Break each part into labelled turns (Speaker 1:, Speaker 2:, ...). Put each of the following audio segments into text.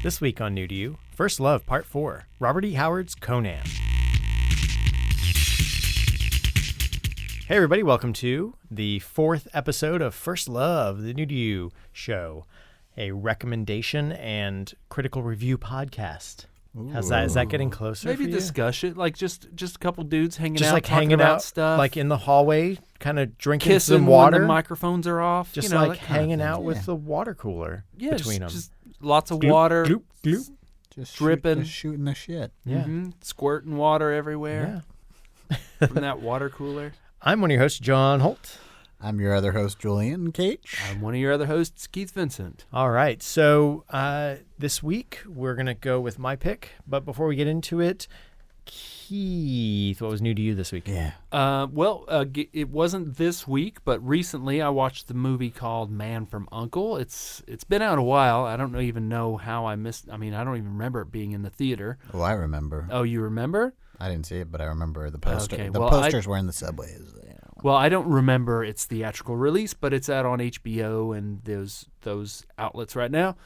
Speaker 1: This week on New to You, First Love Part 4, Robert E. Howard's Conan. Hey everybody, welcome to the 4th episode of First Love, the New to You show, a recommendation and critical review podcast. How's that? Is that getting closer?
Speaker 2: Maybe
Speaker 1: for
Speaker 2: discussion, like just a couple dudes hanging
Speaker 1: just
Speaker 2: out,
Speaker 1: like
Speaker 2: talking
Speaker 1: hanging
Speaker 2: about
Speaker 1: out,
Speaker 2: stuff,
Speaker 1: like in the hallway, kind of drinking
Speaker 2: kissing
Speaker 1: some water.
Speaker 2: when the microphones are off,
Speaker 1: just
Speaker 2: you know,
Speaker 1: like
Speaker 2: that kind of
Speaker 1: hanging
Speaker 2: thing.
Speaker 1: out with the water cooler between them.
Speaker 2: Just lots of
Speaker 1: Gloop,
Speaker 2: water,
Speaker 1: gloop, gloop.
Speaker 3: Just
Speaker 2: dripping,
Speaker 3: shooting the shit.
Speaker 1: Yeah,
Speaker 2: squirting water everywhere from that water cooler.
Speaker 1: I'm one of your hosts, John Holt.
Speaker 3: I'm your other host, Julian Cage.
Speaker 2: I'm one of your other hosts, Keith Vincent.
Speaker 1: All right, so this week we're going to go with my pick. But before we get into it, Keith, what was new to you this week?
Speaker 3: Yeah.
Speaker 2: It wasn't this week, but recently I watched the movie called Man from U.N.C.L.E. It's been out a while. I don't even know how I missed. I mean, I don't even remember it being in the theater.
Speaker 3: Oh, I remember.
Speaker 2: Oh, you remember?
Speaker 3: I didn't see it, but I remember the poster.
Speaker 2: Okay,
Speaker 3: the
Speaker 2: well,
Speaker 3: posters were in the subways. You know.
Speaker 2: Well, I don't remember its theatrical release, but it's out on HBO and those outlets right now.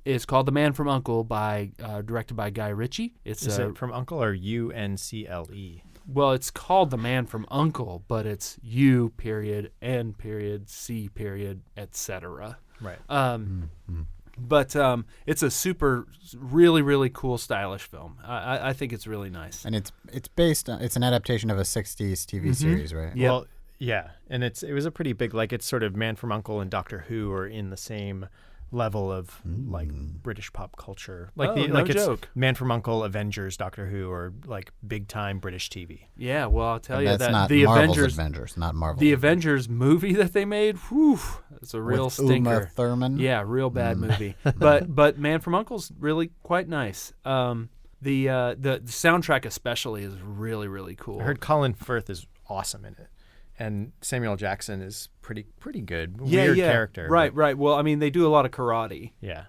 Speaker 2: It's called The Man from U.N.C.L.E. Directed by Guy Ritchie. Is
Speaker 1: it from U.N.C.L.E. or U.N.C.L.E.?
Speaker 2: Well, it's called The Man from U.N.C.L.E., but it's U period N period C period etc.
Speaker 1: Right.
Speaker 2: But it's a really, really cool, stylish film. I think it's really nice.
Speaker 3: And it's based on, it's an adaptation of a 60s TV series, right?
Speaker 2: Yep.
Speaker 1: Well, yeah, and it was a pretty big, like, it's sort of Man from U.N.C.L.E. and Doctor Who are in the same level of like British pop culture. Like
Speaker 2: no joke.
Speaker 1: It's Man from U.N.C.L.E., Avengers, Doctor Who, or like big time British TV.
Speaker 2: Yeah, well, I'll tell
Speaker 3: And
Speaker 2: you
Speaker 3: that's
Speaker 2: that
Speaker 3: not
Speaker 2: the
Speaker 3: Marvel's
Speaker 2: Avengers,
Speaker 3: not Marvel.
Speaker 2: the Avengers movie that they made, whew, it's a real
Speaker 3: With
Speaker 2: stinker.
Speaker 3: Uma Thurman.
Speaker 2: Yeah, real bad movie. But Man from U.N.C.L.E.'s really quite nice. The soundtrack especially is really, really cool.
Speaker 1: I heard Colin Firth is awesome in it, and Samuel Jackson is pretty good. Weird character.
Speaker 2: Right. Well, I mean, they do a lot of karate.
Speaker 1: Yeah.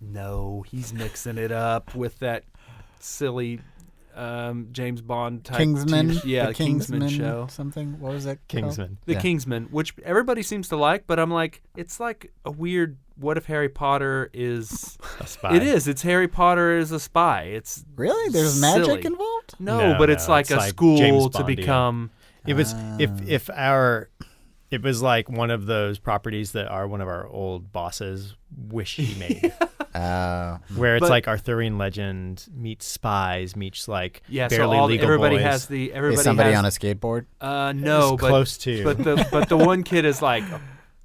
Speaker 2: No, he's mixing it up with that silly James Bond type.
Speaker 3: Kingsman.
Speaker 2: The Kingsman show.
Speaker 3: Something. What was that?
Speaker 1: Kingsman.
Speaker 2: The Kingsman, which everybody seems to like, but I'm like, it's like a weird. What if Harry Potter is
Speaker 1: a spy?
Speaker 2: It is. It's Harry Potter is a spy. It's
Speaker 3: Really? There's
Speaker 2: silly.
Speaker 3: magic involved?
Speaker 2: No, but it's like
Speaker 1: it's
Speaker 2: a
Speaker 1: like
Speaker 2: school
Speaker 1: James
Speaker 2: to
Speaker 1: Bond-y.
Speaker 2: become.
Speaker 1: It was it was like one of those properties that one of our old bosses wish he made. Where it's like Arthurian legend meets spies meets like barely legal
Speaker 2: everybody
Speaker 1: boys.
Speaker 2: has the everybody
Speaker 3: Is somebody
Speaker 2: has,
Speaker 3: on a skateboard?
Speaker 2: No, but
Speaker 1: close to.
Speaker 2: But the one kid is like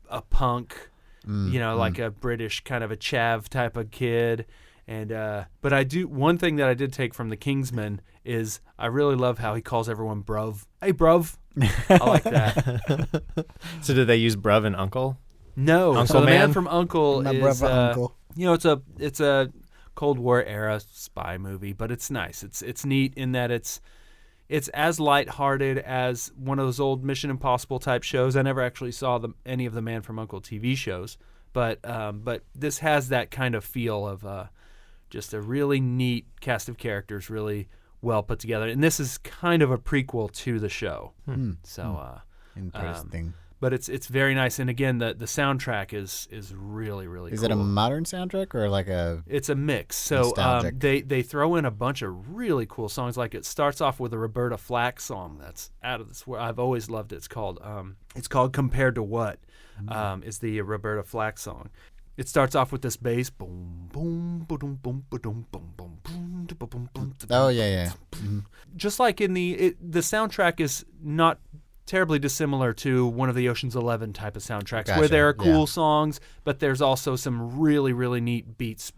Speaker 2: a punk, like a British kind of a chav type of kid. And but one thing that I did take from the Kingsman is I really love how he calls everyone bruv. Hey bruv. I like that.
Speaker 1: So did they use bruv and uncle?
Speaker 2: No.
Speaker 1: Uncle
Speaker 2: so the
Speaker 1: Man?
Speaker 2: Man from U.N.C.L.E.
Speaker 3: My
Speaker 2: is
Speaker 3: brother uncle.
Speaker 2: it's a Cold War era spy movie, but it's nice. It's neat in that it's as lighthearted as one of those old Mission Impossible type shows. I never actually saw any of the Man from U.N.C.L.E. TV shows, but this has that kind of feel of just a really neat cast of characters, really well put together. And this is kind of a prequel to the show. So
Speaker 3: Interesting.
Speaker 2: but it's very nice. And again, the soundtrack is really, really
Speaker 3: Is
Speaker 2: cool.
Speaker 3: it a modern soundtrack or like a...
Speaker 2: It's a mix. So
Speaker 3: nostalgic?
Speaker 2: they throw in a bunch of really cool songs. Like it starts off with a Roberta Flack song that's out of this world. I've always loved it. It's called Compared to What, is the Roberta Flack song. It starts off with this bass, boom, boom, boom, boom, boom, boom, boom, boom, boom, boom.
Speaker 3: Oh, yeah.
Speaker 2: Just like in the soundtrack is not terribly dissimilar to one of the Ocean's 11 type of soundtracks,
Speaker 3: Gotcha,
Speaker 2: where there are cool songs, but there's also some really, really neat beats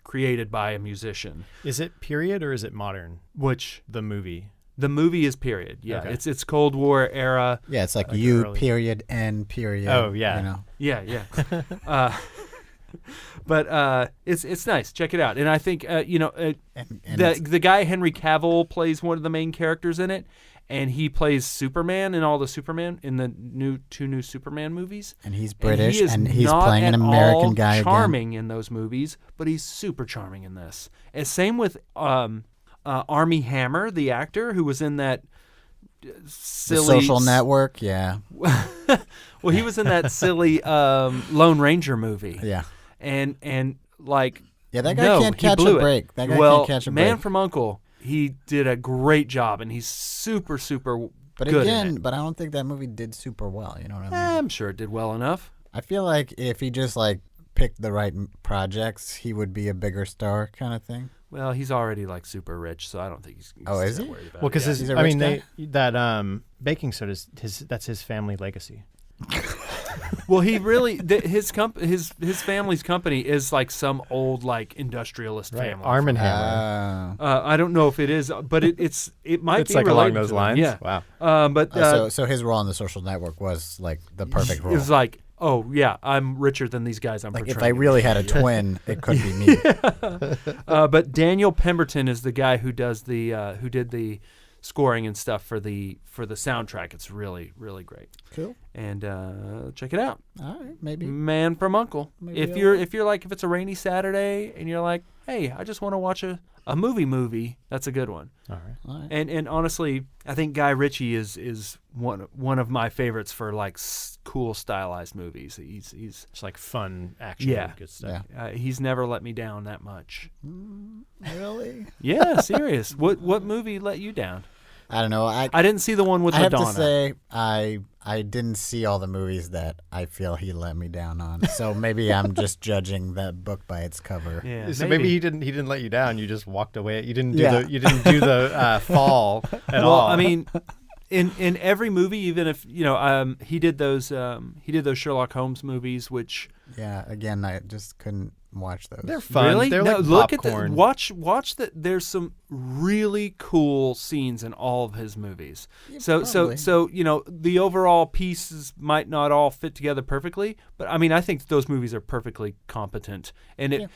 Speaker 2: created by a musician.
Speaker 1: Is it period or is it modern?
Speaker 2: Which
Speaker 1: The movie.
Speaker 2: the movie is period. Yeah,
Speaker 1: Okay.
Speaker 2: it's Cold War era.
Speaker 3: Yeah, it's like
Speaker 1: Like
Speaker 3: U
Speaker 1: early.
Speaker 3: period N period.
Speaker 1: Oh, yeah.
Speaker 3: You know.
Speaker 2: Yeah. But it's nice. Check it out. And I think the guy Henry Cavill plays one of the main characters in it, and he plays Superman in all the Superman in the two new Superman movies.
Speaker 3: And he's British,
Speaker 2: and
Speaker 3: he's
Speaker 2: not
Speaker 3: playing an
Speaker 2: at
Speaker 3: American
Speaker 2: all
Speaker 3: guy
Speaker 2: charming in those movies, but he's super charming in this. And same with Armie Hammer, the actor who was in that silly
Speaker 3: The Social Network, yeah.
Speaker 2: Well, he was in that silly Lone Ranger movie.
Speaker 3: Yeah.
Speaker 2: And like
Speaker 3: Yeah, that guy
Speaker 2: No,
Speaker 3: can't
Speaker 2: he
Speaker 3: catch
Speaker 2: blew
Speaker 3: a
Speaker 2: it.
Speaker 3: break. That guy
Speaker 2: Well,
Speaker 3: can't catch a break.
Speaker 2: Man from U.N.C.L.E, he did a great job, and he's super, super
Speaker 3: But
Speaker 2: good
Speaker 3: again,
Speaker 2: in it.
Speaker 3: but I don't think that movie did super well. You know what I mean?
Speaker 2: I'm sure it did well enough.
Speaker 3: I feel like if he just like picked the right projects, he would be a bigger star, kind of thing.
Speaker 2: Well, he's already like super rich, so I don't think he's
Speaker 3: Oh, is
Speaker 2: that
Speaker 3: he?
Speaker 2: worried about
Speaker 1: Well,
Speaker 2: it.
Speaker 1: because
Speaker 2: Yeah.
Speaker 3: He's a rich guy?
Speaker 1: baking soda that's his family legacy.
Speaker 2: Well, he really his family's company is like some old like industrialist family.
Speaker 1: Arm and Hammer.
Speaker 2: I don't know if it is, but it might
Speaker 1: It's
Speaker 2: be
Speaker 1: like
Speaker 2: related
Speaker 1: along those
Speaker 2: to them.
Speaker 1: lines.
Speaker 2: Yeah.
Speaker 1: Wow.
Speaker 2: But
Speaker 3: So his role on The Social Network was like the perfect role.
Speaker 2: it was like, oh yeah, I'm richer than these guys I'm
Speaker 3: like
Speaker 2: portraying.
Speaker 3: if I really had a twin, it could be me.
Speaker 2: But Daniel Pemberton is the guy who does who did the scoring and stuff for the soundtrack. It's really, really great.
Speaker 3: Cool.
Speaker 2: And check it out.
Speaker 3: All right, maybe.
Speaker 2: Man from U.N.C.L.E.
Speaker 3: Maybe
Speaker 2: If it's a rainy Saturday and you're like, hey, I just want to watch a movie, that's a good one.
Speaker 1: All right.
Speaker 3: All right.
Speaker 2: And honestly, I think Guy Ritchie is one of my favorites for like cool stylized movies. He's
Speaker 1: It's like fun action.
Speaker 2: Yeah.
Speaker 1: Good stuff.
Speaker 2: he's never let me down that much.
Speaker 3: Really?
Speaker 2: Yeah, serious. What movie let you down?
Speaker 3: I don't know. I
Speaker 2: I didn't see the one with
Speaker 3: I have
Speaker 2: Madonna.
Speaker 3: to say I didn't see all the movies that I feel he let me down on. So maybe I'm just judging that book by its cover.
Speaker 2: Yeah,
Speaker 1: So maybe he didn't let you down. You just walked away. You didn't do
Speaker 3: Yeah.
Speaker 1: the fall at
Speaker 2: Well,
Speaker 1: all.
Speaker 2: I mean, in every movie, even if he did those Sherlock Holmes movies, which
Speaker 3: Yeah, again, I just couldn't watch those.
Speaker 1: they're fun.
Speaker 2: really
Speaker 1: They're
Speaker 2: no,
Speaker 1: like
Speaker 2: look
Speaker 1: popcorn.
Speaker 2: at watch that. There's some really cool scenes in all of his movies.
Speaker 3: Yeah,
Speaker 2: So
Speaker 3: probably.
Speaker 2: the overall pieces might not all fit together perfectly, but I mean I think those movies are perfectly competent. And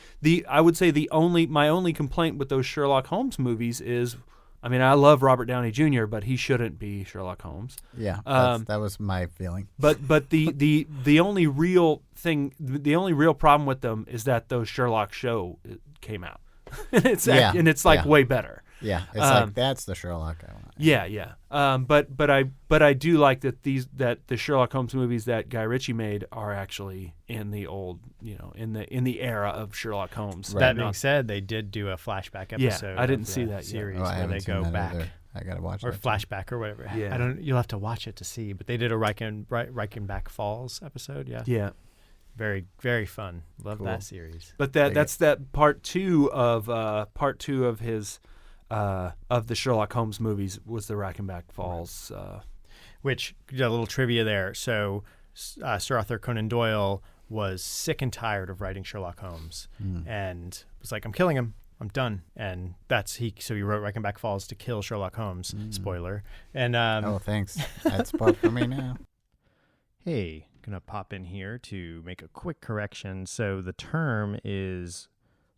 Speaker 2: I would say my only complaint with those Sherlock Holmes movies is, I mean, I love Robert Downey Jr., but he shouldn't be Sherlock Holmes.
Speaker 3: Yeah, that was my feeling.
Speaker 2: But the only real thing, the only real problem with them is that those Sherlock show came out, and it's way better.
Speaker 3: Yeah, it's like that's the Sherlock I want.
Speaker 2: Yeah. But I do like that the Sherlock Holmes movies that Guy Ritchie made are actually in the old, in the era of Sherlock Holmes.
Speaker 1: That being said, they did do a flashback episode.
Speaker 2: I didn't
Speaker 1: of
Speaker 2: see
Speaker 1: the
Speaker 2: that yet.
Speaker 1: series
Speaker 3: Oh, I
Speaker 1: where
Speaker 3: haven't
Speaker 1: they
Speaker 3: seen
Speaker 1: go
Speaker 3: that
Speaker 1: back.
Speaker 3: either. I gotta watch
Speaker 1: Or
Speaker 3: that.
Speaker 1: flashback or whatever.
Speaker 2: Yeah.
Speaker 1: You'll have to watch it to see. But they did a Reichenbach Falls episode. Yeah.
Speaker 2: Yeah.
Speaker 1: Very, very fun. Love
Speaker 3: Cool.
Speaker 1: that series.
Speaker 2: But that's that part two of his of the Sherlock Holmes movies was the Reichenbach Falls.
Speaker 1: Which, a little trivia there. So, Sir Arthur Conan Doyle was sick and tired of writing Sherlock Holmes, and was like, "I'm killing him. I'm done." And so he wrote Reichenbach Falls to kill Sherlock Holmes. Spoiler. And
Speaker 3: Oh, thanks. That's part for me now.
Speaker 1: Hey, gonna pop in here to make a quick correction. So the term is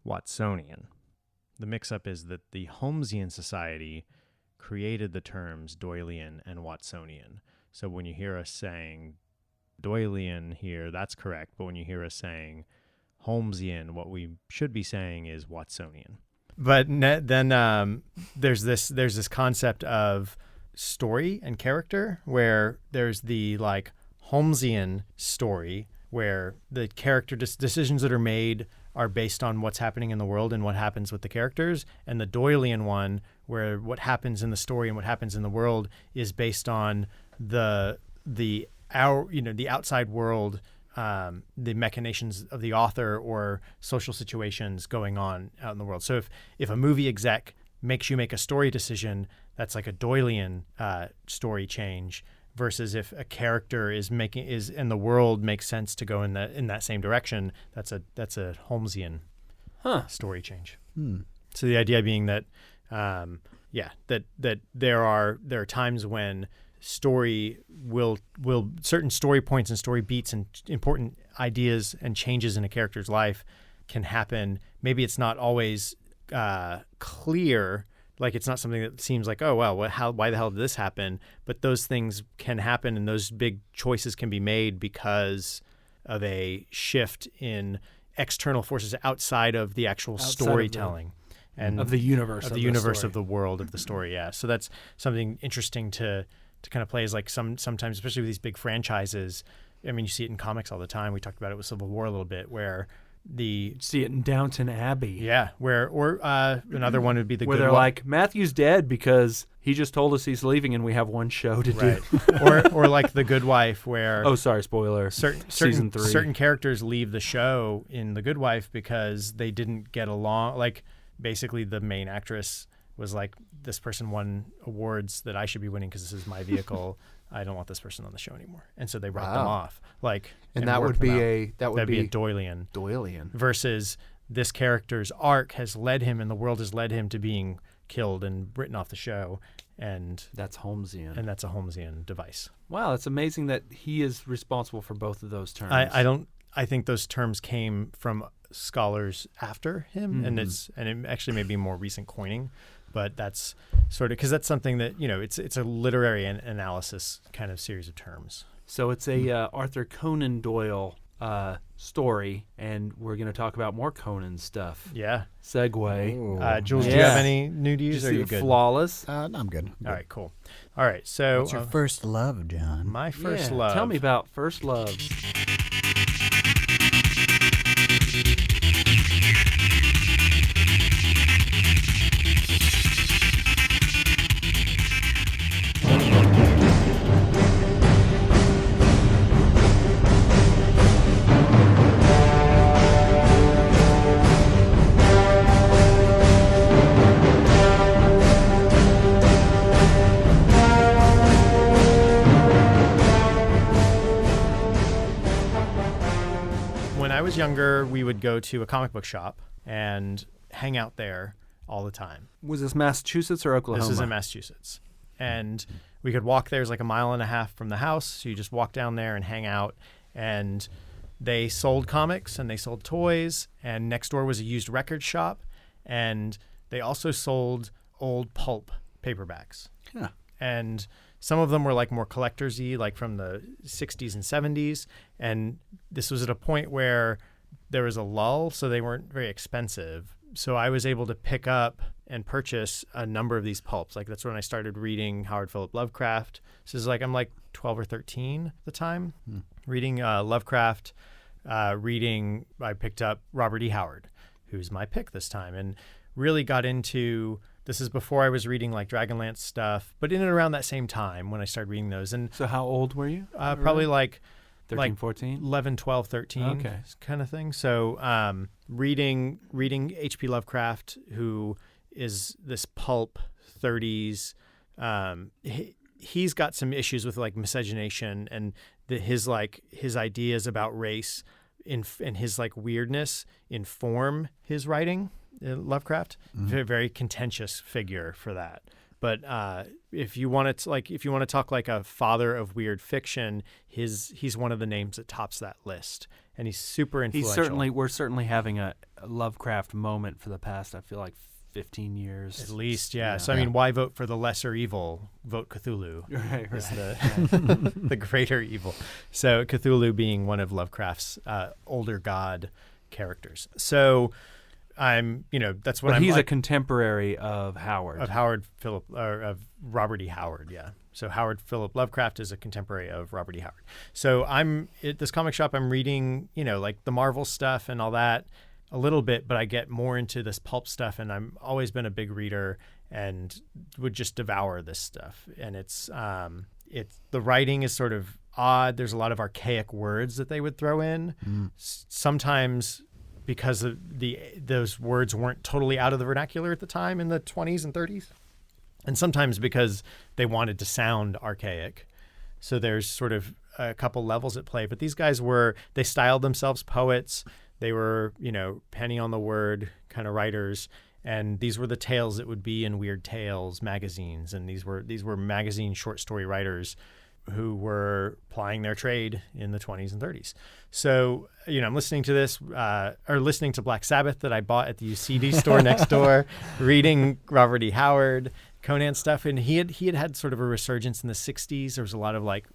Speaker 1: Watsonian. The mix-up is that the Holmesian Society created the terms Doylean and Watsonian. So when you hear us saying Doylean here, that's correct. But when you hear us saying Holmesian, what we should be saying is Watsonian. But then there's this concept of story and character, where there's the like Holmesian story where the character decisions that are made are based on what's happening in the world and what happens with the characters, and the Doylean one where what happens in the story and what happens in the world is based on the outside world, the machinations of the author or social situations going on out in the world. So if a movie exec makes you make a story decision, that's like a Doylean story change, versus if a character is in the world makes sense to go in that same direction, that's a Holmesian story change. So the idea being that that there are times when story will certain story points and story beats and important ideas and changes in a character's life can happen. Maybe it's not always clear. Like, it's not something that seems like, oh, well, why the hell did this happen? But those things can happen, and those big choices can be made because of a shift in external forces outside of the actual storytelling and
Speaker 2: of the universe
Speaker 1: of the world of the story. Yeah, so that's something interesting to kind of play. Is like sometimes, especially with these big franchises. I mean, you see it in comics all the time. We talked about it with Civil War a little bit, where
Speaker 2: See it in Downton Abbey.
Speaker 1: Yeah, or another one would be the
Speaker 2: where
Speaker 1: good
Speaker 2: they're
Speaker 1: one.
Speaker 2: like, Matthew's dead because he just told us he's leaving and we have one show to do.
Speaker 1: or like The Good Wife, where
Speaker 2: Oh, sorry, spoiler. Season 3.
Speaker 1: Certain characters leave the show in The Good Wife because they didn't get along. Like, basically, the main actress was like, this person won awards that I should be winning because this is my vehicle. I don't want this person on the show anymore, and so they write them off.
Speaker 2: And that would be a
Speaker 1: Doylean. Versus this character's arc has led him, and the world has led him to being killed and written off the show, and
Speaker 2: that's Holmesian.
Speaker 1: And that's a Holmesian device.
Speaker 2: Wow, it's amazing that he is responsible for both of those terms.
Speaker 1: I think those terms came from scholars after him, and it actually may be more recent coining. But that's sort of because that's something that, it's a literary analysis kind of series of terms.
Speaker 2: So it's a Arthur Conan Doyle story, and we're going to talk about more Conan stuff.
Speaker 1: Yeah.
Speaker 2: Segue.
Speaker 1: Jules, do you have any new news? Are you good?
Speaker 2: Flawless?
Speaker 3: No, I'm good.
Speaker 1: All right, cool. All right, so
Speaker 3: what's your first love, John?
Speaker 1: My first love.
Speaker 2: Tell me about first love.
Speaker 1: Younger, we would go to a comic book shop and hang out there all the time.
Speaker 2: Was this Massachusetts or Oklahoma?
Speaker 1: This is in Massachusetts. And we could walk there. It's like a mile and a half from the house. So you just walk down there and hang out. And they sold comics and they sold toys. And next door was a used record shop. And they also sold old Pulp paperbacks.
Speaker 3: Yeah.
Speaker 1: And some of them were like more collectors-y, like from the 60s and 70s. And this was at a point where there was a lull, so they weren't very expensive. So I was able to pick up and purchase a number of these pulps. Like, that's when I started reading Howard Philip Lovecraft. So it's like I'm like 12 or 13 at the time, reading Lovecraft, I picked up Robert E. Howard, who's my pick this time, and really got into... This is before I was reading like Dragonlance stuff, but in and around that same time when I started reading those. And
Speaker 2: so how old were you?
Speaker 1: Probably like
Speaker 2: 13, 14?
Speaker 1: 11, 12, 13 kind of thing. So reading H.P. Lovecraft, who is this pulp 30s. He's got some issues with like miscegenation and his ideas about race and his like weirdness inform his writing. Lovecraft, very contentious figure for that. But if you want to talk like a father of weird fiction, he's one of the names that tops that list, and he's super influential.
Speaker 2: We're certainly having a Lovecraft moment for the past, I feel like, 15 years.
Speaker 1: At least, yeah. So, I mean, why vote for the lesser evil? Vote Cthulhu.
Speaker 2: Right.
Speaker 1: Is the greater evil. So Cthulhu being one of Lovecraft's older god characters. So that's what
Speaker 2: But
Speaker 1: I'm
Speaker 2: he's
Speaker 1: like,
Speaker 2: a contemporary of Howard.
Speaker 1: Of Robert E. Howard, yeah. So Howard Philip Lovecraft is a contemporary of Robert E. Howard. So I'm at this comic shop, I'm reading, like the Marvel stuff and all that a little bit, but I get more into this pulp stuff, and I'm always been a big reader and would just devour this stuff. And it's the writing is sort of odd. There's a lot of archaic words that they would throw in. Sometimes because those words weren't totally out of the vernacular at the time in the 20s and 30s. And sometimes because they wanted to sound archaic. So there's sort of a couple levels at play. But these guys they styled themselves poets. They were, penny on the word kind of writers. And these were the tales that would be in Weird Tales magazines. And these were magazine short story writers who were plying their trade in the 20s and 30s. So, I'm listening to this, or listening to Black Sabbath that I bought at the UCD store next door, reading Robert E. Howard, Conan stuff. And he had sort of a resurgence in the 60s. There was a lot of like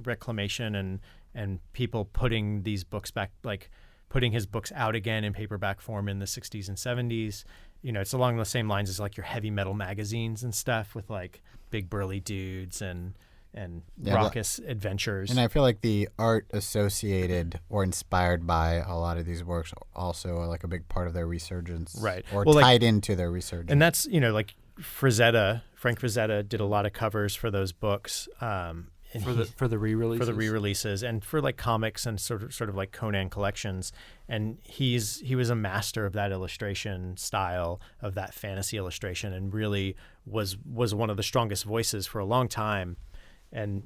Speaker 1: reclamation and people putting these books back, like putting his books out again in paperback form in the 60s and 70s. It's along the same lines as like your heavy metal magazines and stuff with like big burly dudes and and raucous adventures.
Speaker 3: And I feel like the art associated or inspired by a lot of these works also are like a big part of their resurgence.
Speaker 1: Right.
Speaker 3: Or tied into their resurgence.
Speaker 1: And that's, like Frank Frazetta did a lot of covers for those books.
Speaker 2: For the re-releases?
Speaker 1: For the re-releases and for like comics and sort of like Conan collections. And he was a master of that illustration style, of that fantasy illustration, and really was one of the strongest voices for a long time, and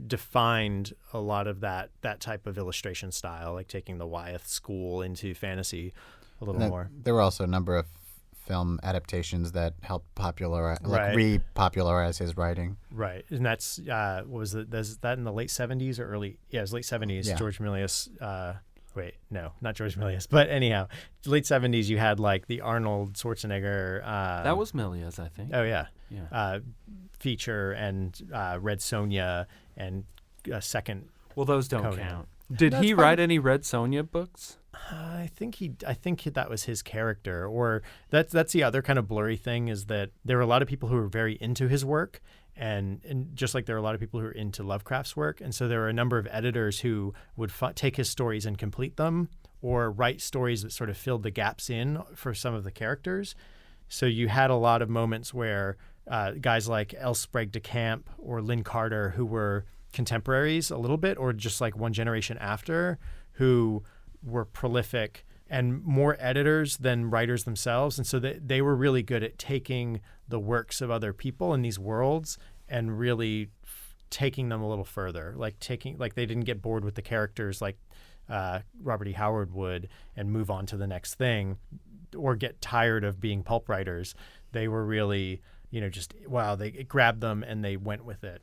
Speaker 1: defined a lot of that type of illustration style, like taking the Wyeth school into fantasy a little more. There
Speaker 3: were also a number of film adaptations that helped repopularize his writing.
Speaker 1: Right. And that's what was it? Was that in the late 70s or early? Yeah, it was late 70s. Yeah. George Milius. Wait, no, not George Milius. But anyhow, late 70s, you had like the Arnold Schwarzenegger.
Speaker 2: That was Milius, I think.
Speaker 1: Oh, yeah. Feature and Red Sonja and a second.
Speaker 2: Well, those don't
Speaker 1: Conan.
Speaker 2: count. Did he write any Red Sonja books?
Speaker 1: I think that was his character, or that's the other kind of blurry thing, is that there were a lot of people who were very into his work, and just like there are a lot of people who are into Lovecraft's work, and so there were a number of editors who would take his stories and complete them, or write stories that sort of filled the gaps in for some of the characters. So you had a lot of moments where guys like L. Sprague de Camp or Lynn Carter, who were contemporaries a little bit, or just like one generation after, who were prolific and more editors than writers themselves. And so they were really good at taking the works of other people in these worlds and really taking them a little further, like they didn't get bored with the characters like Robert E. Howard would and move on to the next thing, or get tired of being pulp writers. They were really, they grabbed them and they went with it.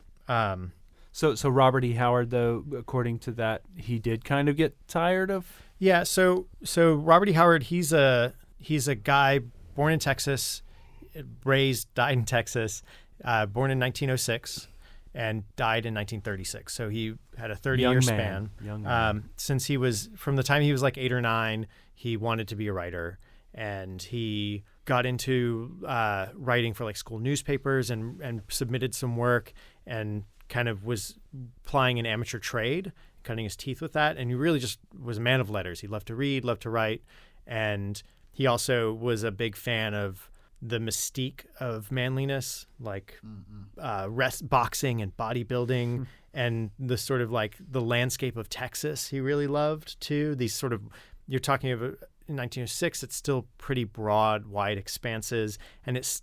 Speaker 2: So Robert E. Howard, though, according to that, he did kind of get tired of.
Speaker 1: Yeah. So Robert E. Howard, he's a guy born in Texas, died in Texas, born in 1906, and died in 1936. So he had a 30-year span.
Speaker 2: Young man.
Speaker 1: Since from the time he was like 8 or 9, he wanted to be a writer, and he got into writing for like school newspapers and submitted some work, and kind of was plying an amateur trade, cutting his teeth with that. And he really just was a man of letters. He loved to read, loved to write. And he also was a big fan of the mystique of manliness, like boxing and bodybuilding, and the sort of like the landscape of Texas he really loved too. These sort of, you're talking about in 1906, it's still pretty broad, wide expanses. And its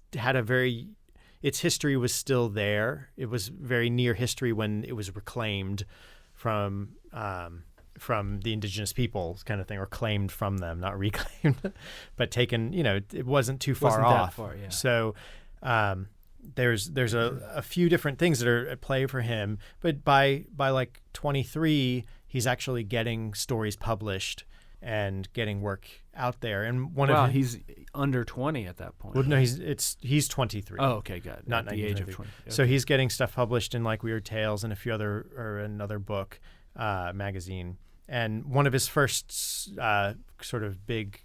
Speaker 1: history was still there. It was very near history when it was reclaimed from the indigenous people kind of thing, or claimed from them, not reclaimed, but taken, it wasn't too far off.
Speaker 2: Yeah.
Speaker 1: So there's a few different things that are at play for him. But by like 23, he's actually getting stories published and getting work out there. And
Speaker 2: he's under 20 at that point.
Speaker 1: Well, no, he's 23.
Speaker 2: Oh, okay, good.
Speaker 1: Not
Speaker 2: at the age of 20. Okay.
Speaker 1: So he's getting stuff published in like Weird Tales and another book magazine. And one of his first sort of big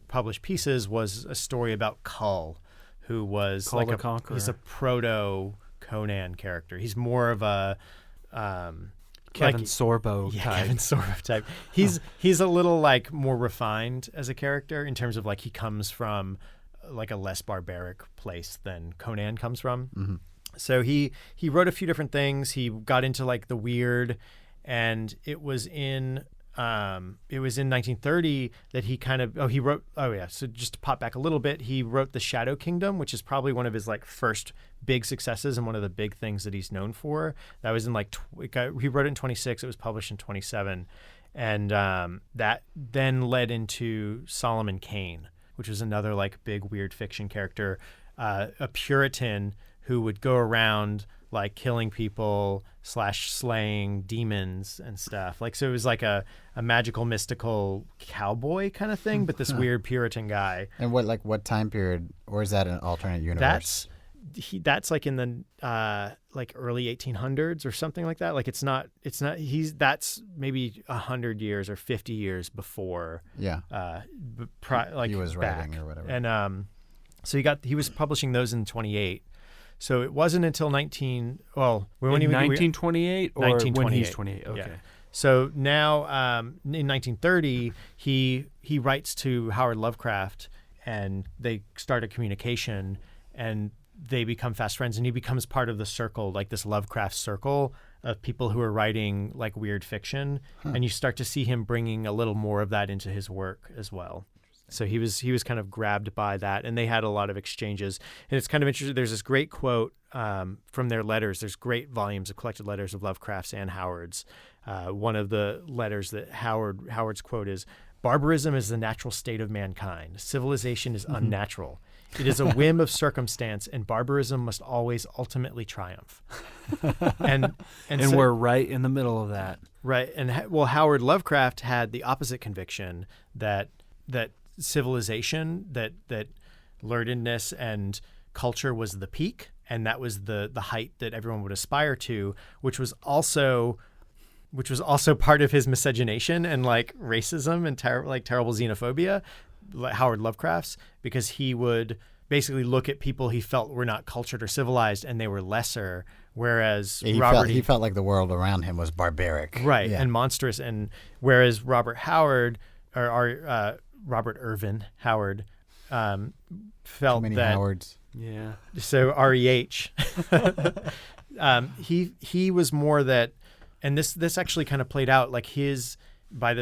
Speaker 1: published pieces was a story about Kull, who was
Speaker 2: Kull the Conqueror.
Speaker 1: He's a proto Conan character. He's more of a
Speaker 2: Kevin Sorbo type.
Speaker 1: Kevin Sorbo type. He's a little like more refined as a character in terms of like he comes from like a less barbaric place than Conan comes from.
Speaker 3: Mm-hmm.
Speaker 1: So he wrote a few different things. He got into like the weird, and it was in 1930 that he kind of so just to pop back a little bit, he wrote The Shadow Kingdom, which is probably one of his like first big successes and one of the big things that he's known for. That was in like he wrote it in 26, it was published in 27, and that then led into Solomon Kane, which was another like big weird fiction character, a Puritan who would go around like killing people / slaying demons and stuff. Like, so it was like a magical, mystical cowboy kind of thing, but this weird Puritan guy.
Speaker 3: And what time period, or is that an alternate universe?
Speaker 1: That's like in the like early 1800s or something like that. Like that's maybe 100 years or 50 years before.
Speaker 3: Yeah.
Speaker 1: Like
Speaker 3: he was
Speaker 1: back.
Speaker 3: writing or whatever.
Speaker 1: And so he was publishing those in 28. So it wasn't until
Speaker 2: 1928 or
Speaker 1: 1928.
Speaker 2: when he's 28. Okay.
Speaker 1: Yeah. So now in 1930, he writes to Howard Lovecraft, and they start a communication, and they become fast friends, and he becomes part of the circle, like this Lovecraft circle of people who are writing like weird fiction, and you start to see him bringing a little more of that into his work as well. So he was kind of grabbed by that, and they had a lot of exchanges. And it's kind of interesting. There's this great quote from their letters. There's great volumes of collected letters of Lovecraft's and Howard's. One of the letters that Howard's quote is, "Barbarism is the natural state of mankind. Civilization is unnatural. It is a whim of circumstance, and barbarism must always ultimately triumph." and so,
Speaker 2: we're right in the middle of that.
Speaker 1: Right. And Howard Lovecraft had the opposite conviction that civilization, that learnedness and culture was the peak, and that was the height that everyone would aspire to, which was also part of his miscegenation and like racism and terrible xenophobia, Howard Lovecraft's, because he would basically look at people he felt were not cultured or civilized and they were lesser, whereas
Speaker 3: he felt like the world around him was barbaric,
Speaker 1: right, and monstrous, and whereas Robert Irvin Howard felt
Speaker 3: too many
Speaker 1: that
Speaker 3: Howards.
Speaker 2: Yeah.
Speaker 1: So REH, he was more that. And this actually kind of played out like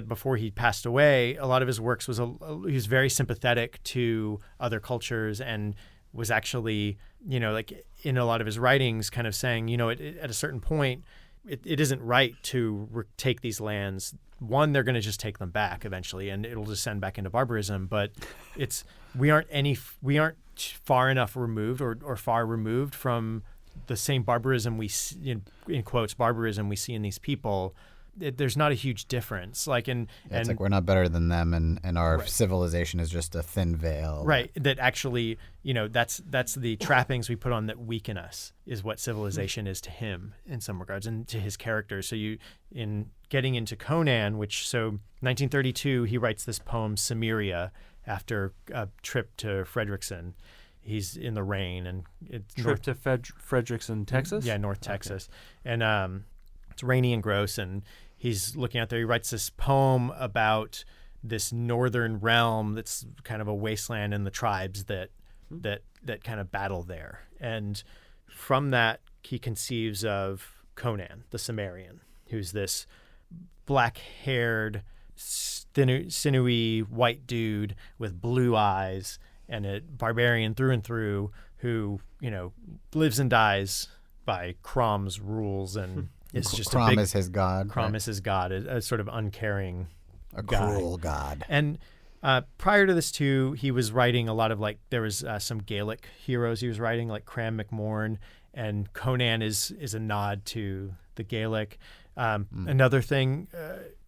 Speaker 1: before he passed away. A lot of his works he was very sympathetic to other cultures, and was actually, like in a lot of his writings, kind of saying, at a certain point, it isn't right to take these lands. One, they're going to just take them back eventually, and it'll descend back into barbarism. But we aren't far enough removed or far removed from the same barbarism we see, in quotes, barbarism we see in these people. There's not a huge difference. It's
Speaker 3: like we're not better than them, and our civilization is just a thin veil.
Speaker 1: Right. That actually, that's the trappings we put on that weaken us, is what civilization is to him in some regards, and to his characters. So in getting into Conan, 1932, he writes this poem, Cimmeria, after a trip to Frederickson. He's in the rain, and it's
Speaker 2: to Frederickson, Texas?
Speaker 1: Yeah, North Texas. And it's rainy and gross, and he's looking out there. He writes this poem about this northern realm that's kind of a wasteland, and the tribes that kind of battle there. And from that, he conceives of Conan, the Cimmerian, who's this black-haired, sinewy white dude with blue eyes, and a barbarian through and through, who lives and dies by Crom's rules, and is just
Speaker 3: Crom is his god.
Speaker 1: Crom is his god, a sort of uncaring,
Speaker 3: cruel god.
Speaker 1: And prior to this too, he was writing a lot of there was some Gaelic heroes he was writing, like Cram McMorn, and Conan is a nod to the Gaelic. Another thing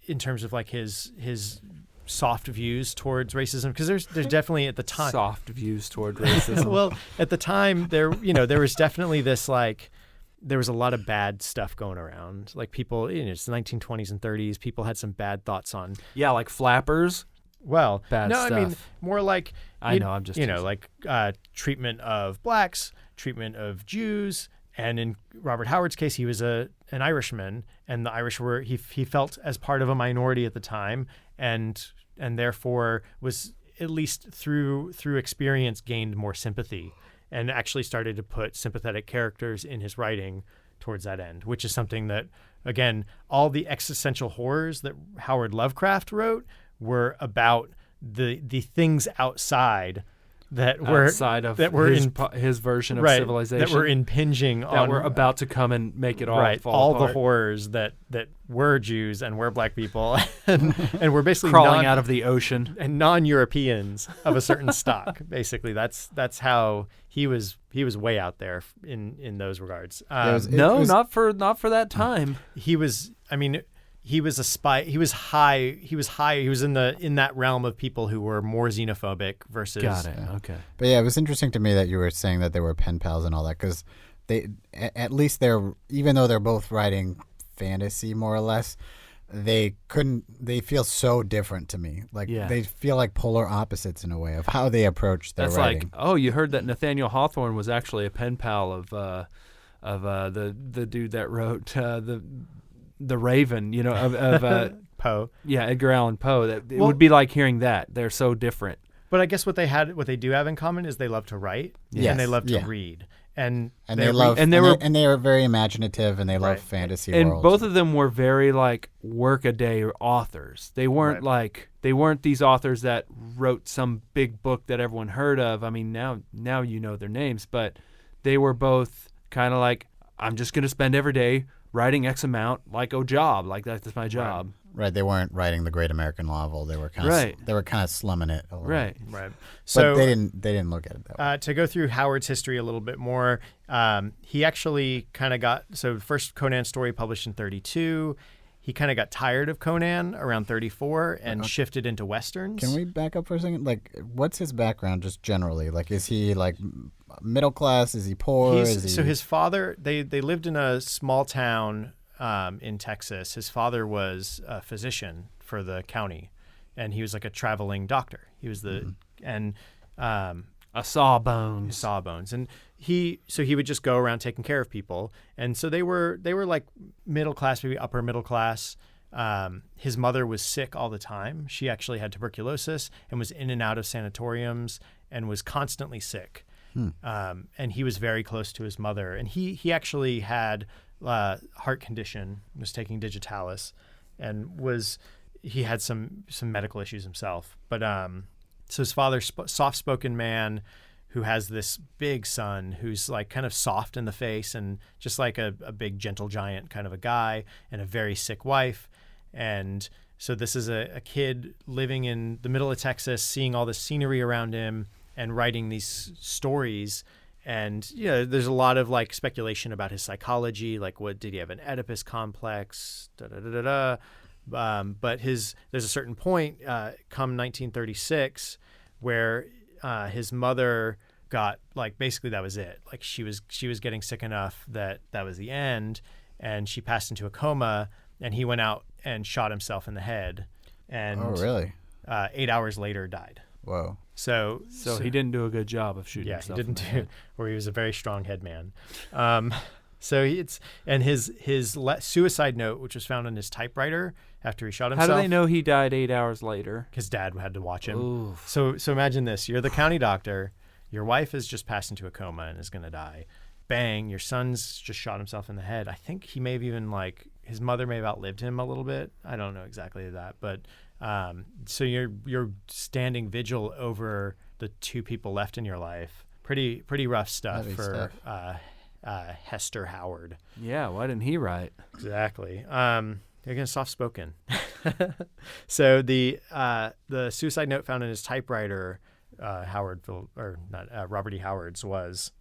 Speaker 1: in terms of his soft views towards racism, because there's definitely at the time
Speaker 2: soft views toward racism.
Speaker 1: Well, at the time there was definitely this there was a lot of bad stuff going around. Like people, it's the 1920s and 30s. People had some bad thoughts on.
Speaker 2: Yeah, like flappers.
Speaker 1: Well,
Speaker 2: bad stuff.
Speaker 1: I mean more like
Speaker 2: I'm just
Speaker 1: treatment of blacks, treatment of Jews. And in Robert Howard's case, he was an Irishman, and the Irish he felt as part of a minority at the time, and therefore was, at least through experience, gained more sympathy, and actually started to put sympathetic characters in his writing towards that end, which is something that, again, all the existential horrors that Howard Lovecraft wrote were about the things outside that were
Speaker 2: outside of his version of civilization,
Speaker 1: that were impinging on,
Speaker 2: that were about to come and make it all fall
Speaker 1: all
Speaker 2: apart.
Speaker 1: The horrors that were Jews and were black people and were basically
Speaker 2: crawling out of the ocean,
Speaker 1: and non-Europeans of a certain stock. Basically, that's how he was way out there in those regards.
Speaker 2: Not for that time.
Speaker 1: He was. I mean, he was a spy. He was high. He was in that realm of people who were more xenophobic versus.
Speaker 2: Got it. Okay.
Speaker 3: But yeah, it was interesting to me that you were saying that they were pen pals and all that, because they, at least even though they're both writing fantasy more or less, they feel so different to me. Like they feel like polar opposites in a way of how they approach their writing.
Speaker 2: That's like, oh, you heard that Nathaniel Hawthorne was actually a pen pal of the dude that wrote the Raven, of
Speaker 1: Poe.
Speaker 2: Yeah, Edgar Allan Poe. It would be like hearing that. They're so different.
Speaker 1: But I guess what they do have in common is they love to write and they love to read. And they
Speaker 3: are very imaginative and they love fantasy worlds.
Speaker 2: And both of them were very like work-a-day authors. They weren't they weren't these authors that wrote some big book that everyone heard of. I mean, now you know their names, but they were both kind of like, I'm just going to spend every day writing X amount like a job, like that's my job.
Speaker 3: Right. They weren't writing the great American novel. They were kind of slumming it a little.
Speaker 2: Right.
Speaker 3: So they didn't look at it that way.
Speaker 1: To go through Howard's history a little bit more, he actually kind of got first Conan story published in 1932. He kind of got tired of Conan around 1934 and shifted into westerns.
Speaker 3: Can we back up for a second? Like, what's his background just generally? Like, is he like middle class? Is he poor?
Speaker 1: So his father, they lived in a small town in Texas. His father was a physician for the county, and he was like a traveling doctor. He was
Speaker 2: a sawbones.
Speaker 1: Sawbones. And he would just go around taking care of people. And so they were like middle class, maybe upper middle class. His mother was sick all the time. She actually had tuberculosis and was in and out of sanatoriums and was constantly sick. And he was very close to his mother. And he actually had heart condition, was taking digitalis, and he had some medical issues himself. But so his father's soft-spoken man who has this big son who's like kind of soft in the face and just like a big gentle giant kind of a guy, and a very sick wife. And so this is a kid living in the middle of Texas, seeing all the scenery around him and writing these stories. And there's a lot of like speculation about his psychology, like what did he have, an Oedipus complex, but there's a certain point come 1936 where his mother got like, basically that was it. Like she was getting sick enough that was the end, and she passed into a coma, and he went out and shot himself in the head, and 8 hours later died.
Speaker 3: Whoa.
Speaker 2: So he didn't do a good job of shooting himself.
Speaker 1: Yeah, he didn't where he was a very strong head man. His suicide note, which was found on his typewriter after he shot himself.
Speaker 2: How do they know he died 8 hours later?
Speaker 1: His dad had to watch him.
Speaker 2: Oof.
Speaker 1: So imagine this: you're the county doctor, your wife has just passed into a coma and is going to die. Bang! Your son's just shot himself in the head. I think he may have even his mother may have outlived him a little bit. I don't know exactly that, but so you're standing vigil over the two people left in your life. Pretty rough stuff for Hester Howard.
Speaker 2: Yeah, why didn't he write?
Speaker 1: Exactly. Again, soft spoken. So the suicide note found in his typewriter, Robert E. Howard's, was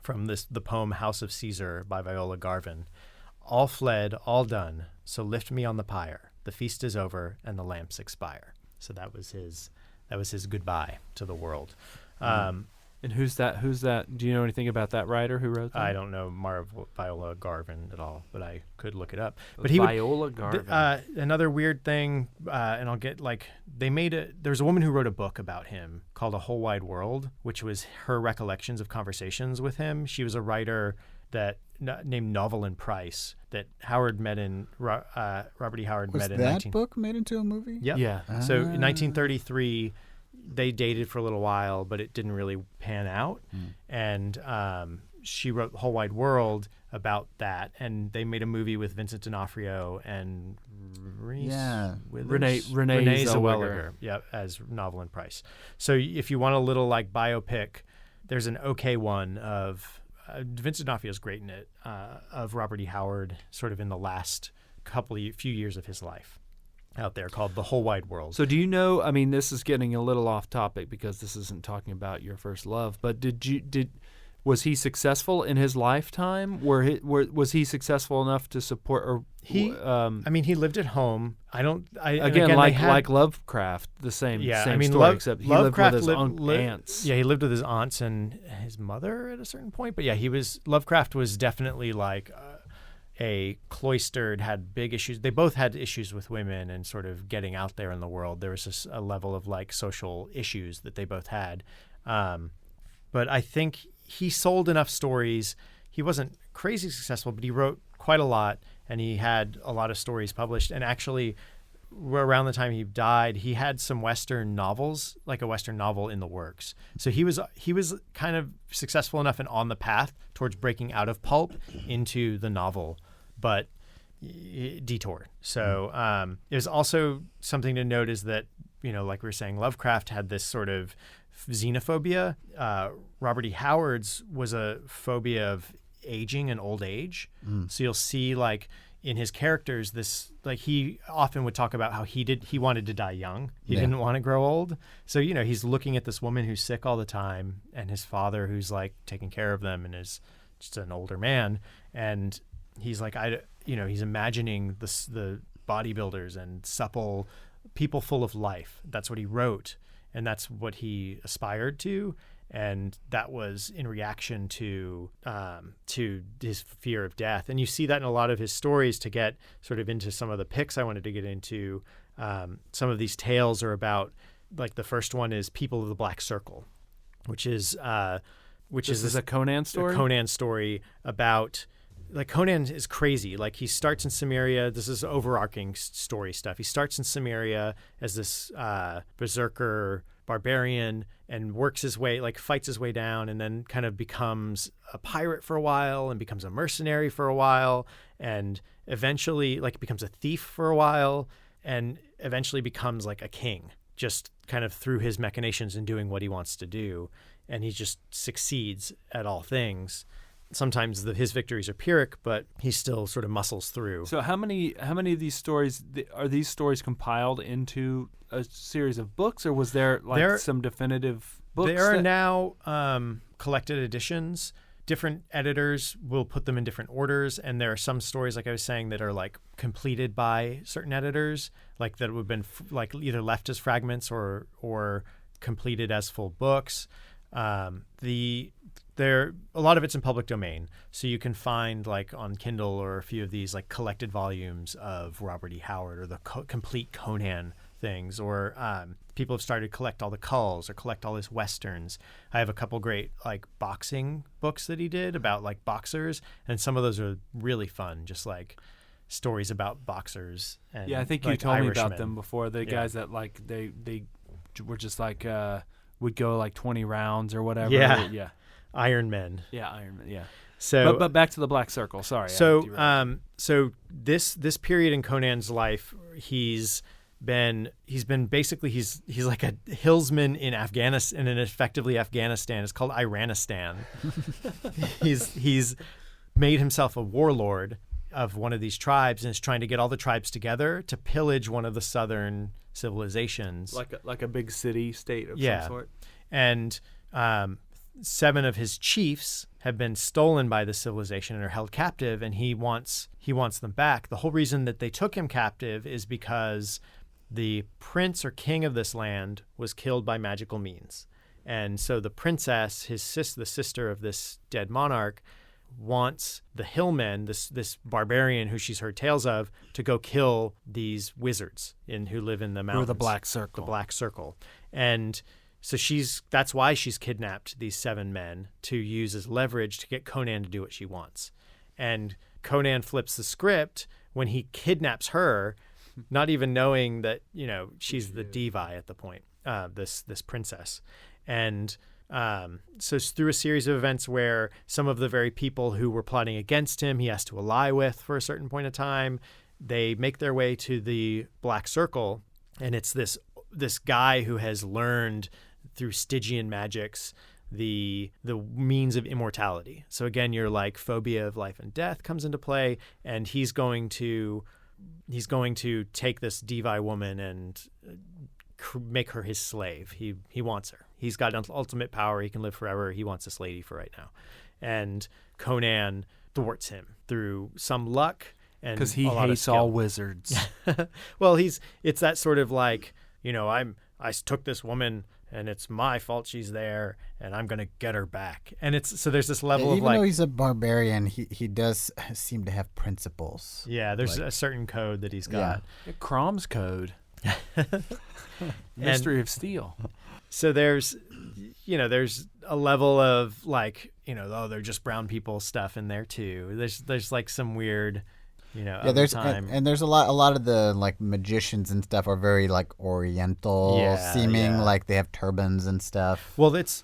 Speaker 1: from the poem House of Caesar by Viola Garvin. All fled, all done, so lift me on the pyre. The feast is over and the lamps expire. So that was his goodbye to the world.
Speaker 2: And who's that? Do you know anything about that writer who wrote that?
Speaker 1: I don't know Viola Garvin at all, but I could look it up.
Speaker 2: But Viola Garvin.
Speaker 1: Another weird thing, and I'll get there's a woman who wrote a book about him called A Whole Wide World, which was her recollections of conversations with him. She was a writer named Novelyn Price that Howard met in Robert E. Howard met in.
Speaker 3: Was that book made into a movie?
Speaker 1: Yep.
Speaker 2: Yeah.
Speaker 1: So in 1933, they dated for a little while, but it didn't really pan out. And she wrote The Whole Wide World about that, and they made a movie with Vincent D'Onofrio and Renee Zellweger, as Novelyn Price. So if you want a little like biopic, there's an okay one of Vincent D'Onofrio is great in it, of Robert E. Howard, sort of in the last few years of his life, out there, called The Whole Wide World.
Speaker 2: So do you know, I mean, this is getting a little off topic because this isn't talking about your first love, but was he successful in his lifetime? Was he successful enough to support
Speaker 1: he lived at home.
Speaker 2: Like Lovecraft, the same story, except he
Speaker 1: Lovecraft
Speaker 2: lived with his aunts.
Speaker 1: Yeah, he lived with his aunts and his mother at a certain point. But yeah, Lovecraft was definitely like a cloistered, had big issues. They both had issues with women and sort of getting out there in the world. There was just a level of like social issues that they both had. But I think he sold enough stories. He wasn't crazy successful, but he wrote quite a lot, and he had a lot of stories published. And actually, around the time he died, he had some Western novels, like a Western novel in the works. So he was kind of successful enough and on the path towards breaking out of pulp into the novel, but detoured. So it was also something to note is that, like we were saying, Lovecraft had this sort of xenophobia. Robert E. Howard's was a phobia of aging and old age. So you'll see like in his characters this, like he often would talk about how he wanted to die young. He didn't want to grow old. So he's looking at this woman who's sick all the time and his father who's like taking care of them and is just an older man, and he's like he's imagining the bodybuilders and supple people full of life. That's what he wrote, and that's what he aspired to. And that was in reaction to his fear of death. And you see that in a lot of his stories. To get sort of into some of the picks I wanted to get into, some of these tales are about, like the first one is People of the Black Circle, which is a
Speaker 2: Conan story?
Speaker 1: A Conan story about, like, Conan is crazy. Like, he starts in Cimmeria. This is overarching story stuff. He starts in Cimmeria as this berserker barbarian and works his way, like fights his way down, and then kind of becomes a pirate for a while and becomes a mercenary for a while, and eventually like becomes a thief for a while, and eventually becomes like a king, just kind of through his machinations and doing what he wants to do. And he just succeeds at all things. Sometimes his victories are Pyrrhic, but he still sort of muscles through.
Speaker 2: So how many of these stories are these stories compiled into a series of books, or was there some definitive books?
Speaker 1: There are now collected editions. Different editors will put them in different orders, and there are some stories, like I was saying, that are like completed by certain editors, like that would have been like either left as fragments or completed as full books. A lot of it's in public domain, so you can find like on Kindle or a few of these like collected volumes of Robert E. Howard or the complete Conan things, or people have started to collect all the culls or collect all his westerns. I have a couple great like boxing books that he did about like boxers, and some of those are really fun, just like stories about boxers. And
Speaker 2: I think
Speaker 1: like
Speaker 2: you told
Speaker 1: Irishmen.
Speaker 2: me about them before. The guys that like they were just like would go like 20 rounds or whatever. Yeah.
Speaker 1: Iron Men.
Speaker 2: Yeah, Iron Man. Yeah.
Speaker 1: So,
Speaker 2: but back to the Black Circle. Sorry.
Speaker 1: So, this period in Conan's life, he's been basically he's like a hillsman in Afghanistan, and effectively Afghanistan. It's called Iranistan. he's made himself a warlord of one of these tribes, and is trying to get all the tribes together to pillage one of the southern civilizations,
Speaker 2: like a big city state of some sort.
Speaker 1: And 7 of his chiefs have been stolen by the civilization and are held captive, and he wants them back. The whole reason that they took him captive is because the prince or king of this land was killed by magical means. And so the princess, the sister of this dead monarch, wants the hillmen, this barbarian who she's heard tales of, to go kill these wizards who live in the mountains.
Speaker 2: Or the Black Circle.
Speaker 1: The Black Circle. And so that's why she's kidnapped these 7 men, to use as leverage to get Conan to do what she wants. And Conan flips the script when he kidnaps her, not even knowing that, she's the diva at the point, this princess. And so it's through a series of events where some of the very people who were plotting against him, he has to ally with for a certain point of time, they make their way to the Black Circle. And it's this guy who has learned through Stygian magics the means of immortality. So again, your like phobia of life and death comes into play, and he's going to take this diva woman and make her his slave. He wants her. He's got ultimate power. He can live forever. He wants this lady for right now. And Conan thwarts him through some luck, and
Speaker 2: because he hates all wizards.
Speaker 1: Well, it's that sort of like, I took this woman and it's my fault she's there, and I'm gonna get her back. And it's so there's this level of
Speaker 3: even
Speaker 1: like,
Speaker 3: though he's a barbarian, he does seem to have principles.
Speaker 1: yeah, there's a certain code that he's got.
Speaker 2: Crom's code. Mystery of Steel.
Speaker 1: So there's a level of like, they're just brown people stuff in there too. There's like some weird,
Speaker 3: there's and there's a lot of the like magicians and stuff are very like Oriental seeming, like they have turbans and stuff.
Speaker 1: Well, that's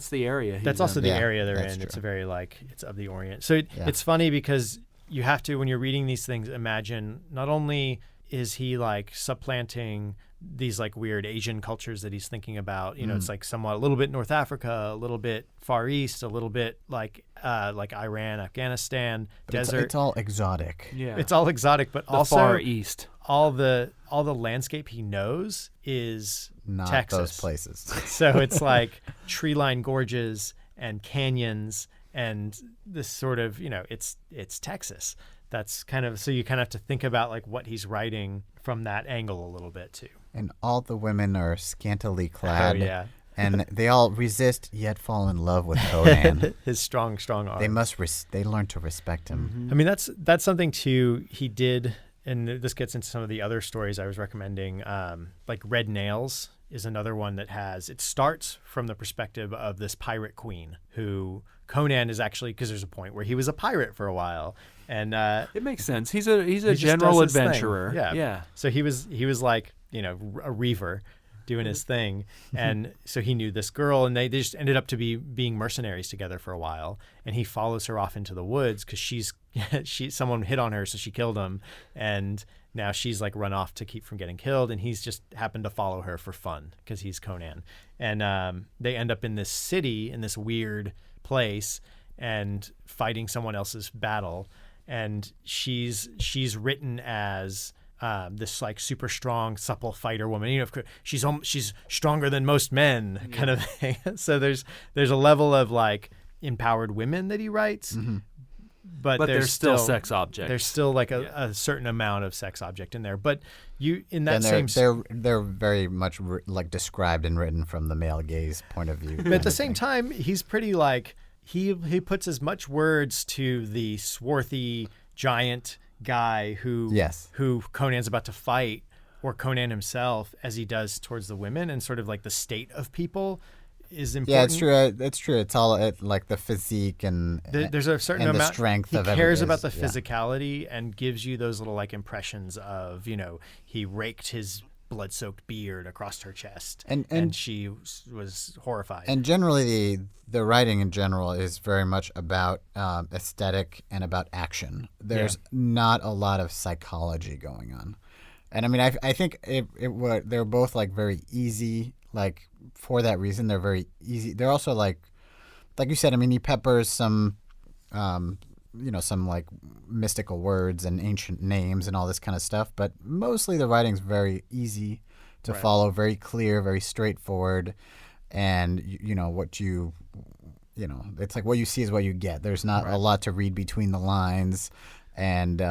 Speaker 2: the area.
Speaker 1: That's also the area they're in.
Speaker 3: True.
Speaker 1: It's a very like it's of the Orient. So it's funny because you have to, when you're reading these things, imagine not only is he like supplanting these like weird Asian cultures that he's thinking about, it's like somewhat a little bit North Africa, a little bit Far East, a little bit like Iran, Afghanistan,
Speaker 3: but
Speaker 1: desert.
Speaker 3: It's all exotic.
Speaker 2: Yeah,
Speaker 1: it's all exotic, but
Speaker 2: the
Speaker 1: also
Speaker 2: Far East.
Speaker 1: All the landscape he knows is
Speaker 3: not
Speaker 1: Texas.
Speaker 3: Those places.
Speaker 1: So it's like tree-lined gorges and canyons and this sort of, it's Texas. That's kind of, so you kind of have to think about like what he's writing from that angle a little bit too.
Speaker 3: And all the women are scantily clad.
Speaker 1: Oh, yeah.
Speaker 3: And they all resist yet fall in love with Conan.
Speaker 1: His strong arm.
Speaker 3: They learn to respect him.
Speaker 1: Mm-hmm. I mean, that's something too he did, and this gets into some of the other stories I was recommending. Like Red Nails is another one that it starts from the perspective of this pirate queen who Conan is actually, because there's a point where he was a pirate for a while. And
Speaker 2: it makes sense. He's a general adventurer. Yeah.
Speaker 1: So he was like, a reaver doing his thing. And so he knew this girl, and they just ended up to being mercenaries together for a while. And he follows her off into the woods because someone hit on her, so she killed him. And now she's like run off to keep from getting killed. And he's just happened to follow her for fun because he's Conan. And they end up in this city, in this weird place, and fighting someone else's battle. And she's written as this like super strong, supple fighter woman. She's stronger than most men, kind of thing. So there's a level of like empowered women that he writes, but there's still
Speaker 2: sex objects.
Speaker 1: There's still like a certain amount of sex object in there. But
Speaker 3: they're very much like described and written from the male gaze point of view.
Speaker 1: But at the same time, he's pretty like. He puts as much words to the swarthy giant guy who Conan's about to fight, or Conan himself, as he does towards the women, and sort of like the state of people is important.
Speaker 3: Yeah, it's true. It's true. It's all like the physique and
Speaker 1: there's a certain
Speaker 3: and
Speaker 1: amount.
Speaker 3: The strength
Speaker 1: he
Speaker 3: of
Speaker 1: cares about the physicality and gives you those little like impressions of he raked his blood-soaked beard across her chest, and she was horrified.
Speaker 3: And generally, the writing in general is very much about aesthetic and about action. There's not a lot of psychology going on, and I mean, I think they're both like very easy. Like for that reason, they're very easy. They're also like you said. I mean, he peppers some. Some like mystical words and ancient names and all this kind of stuff, but mostly the writing's very easy to follow, very clear, very straightforward, and it's like what you see is what you get. There's not a lot to read between the lines, and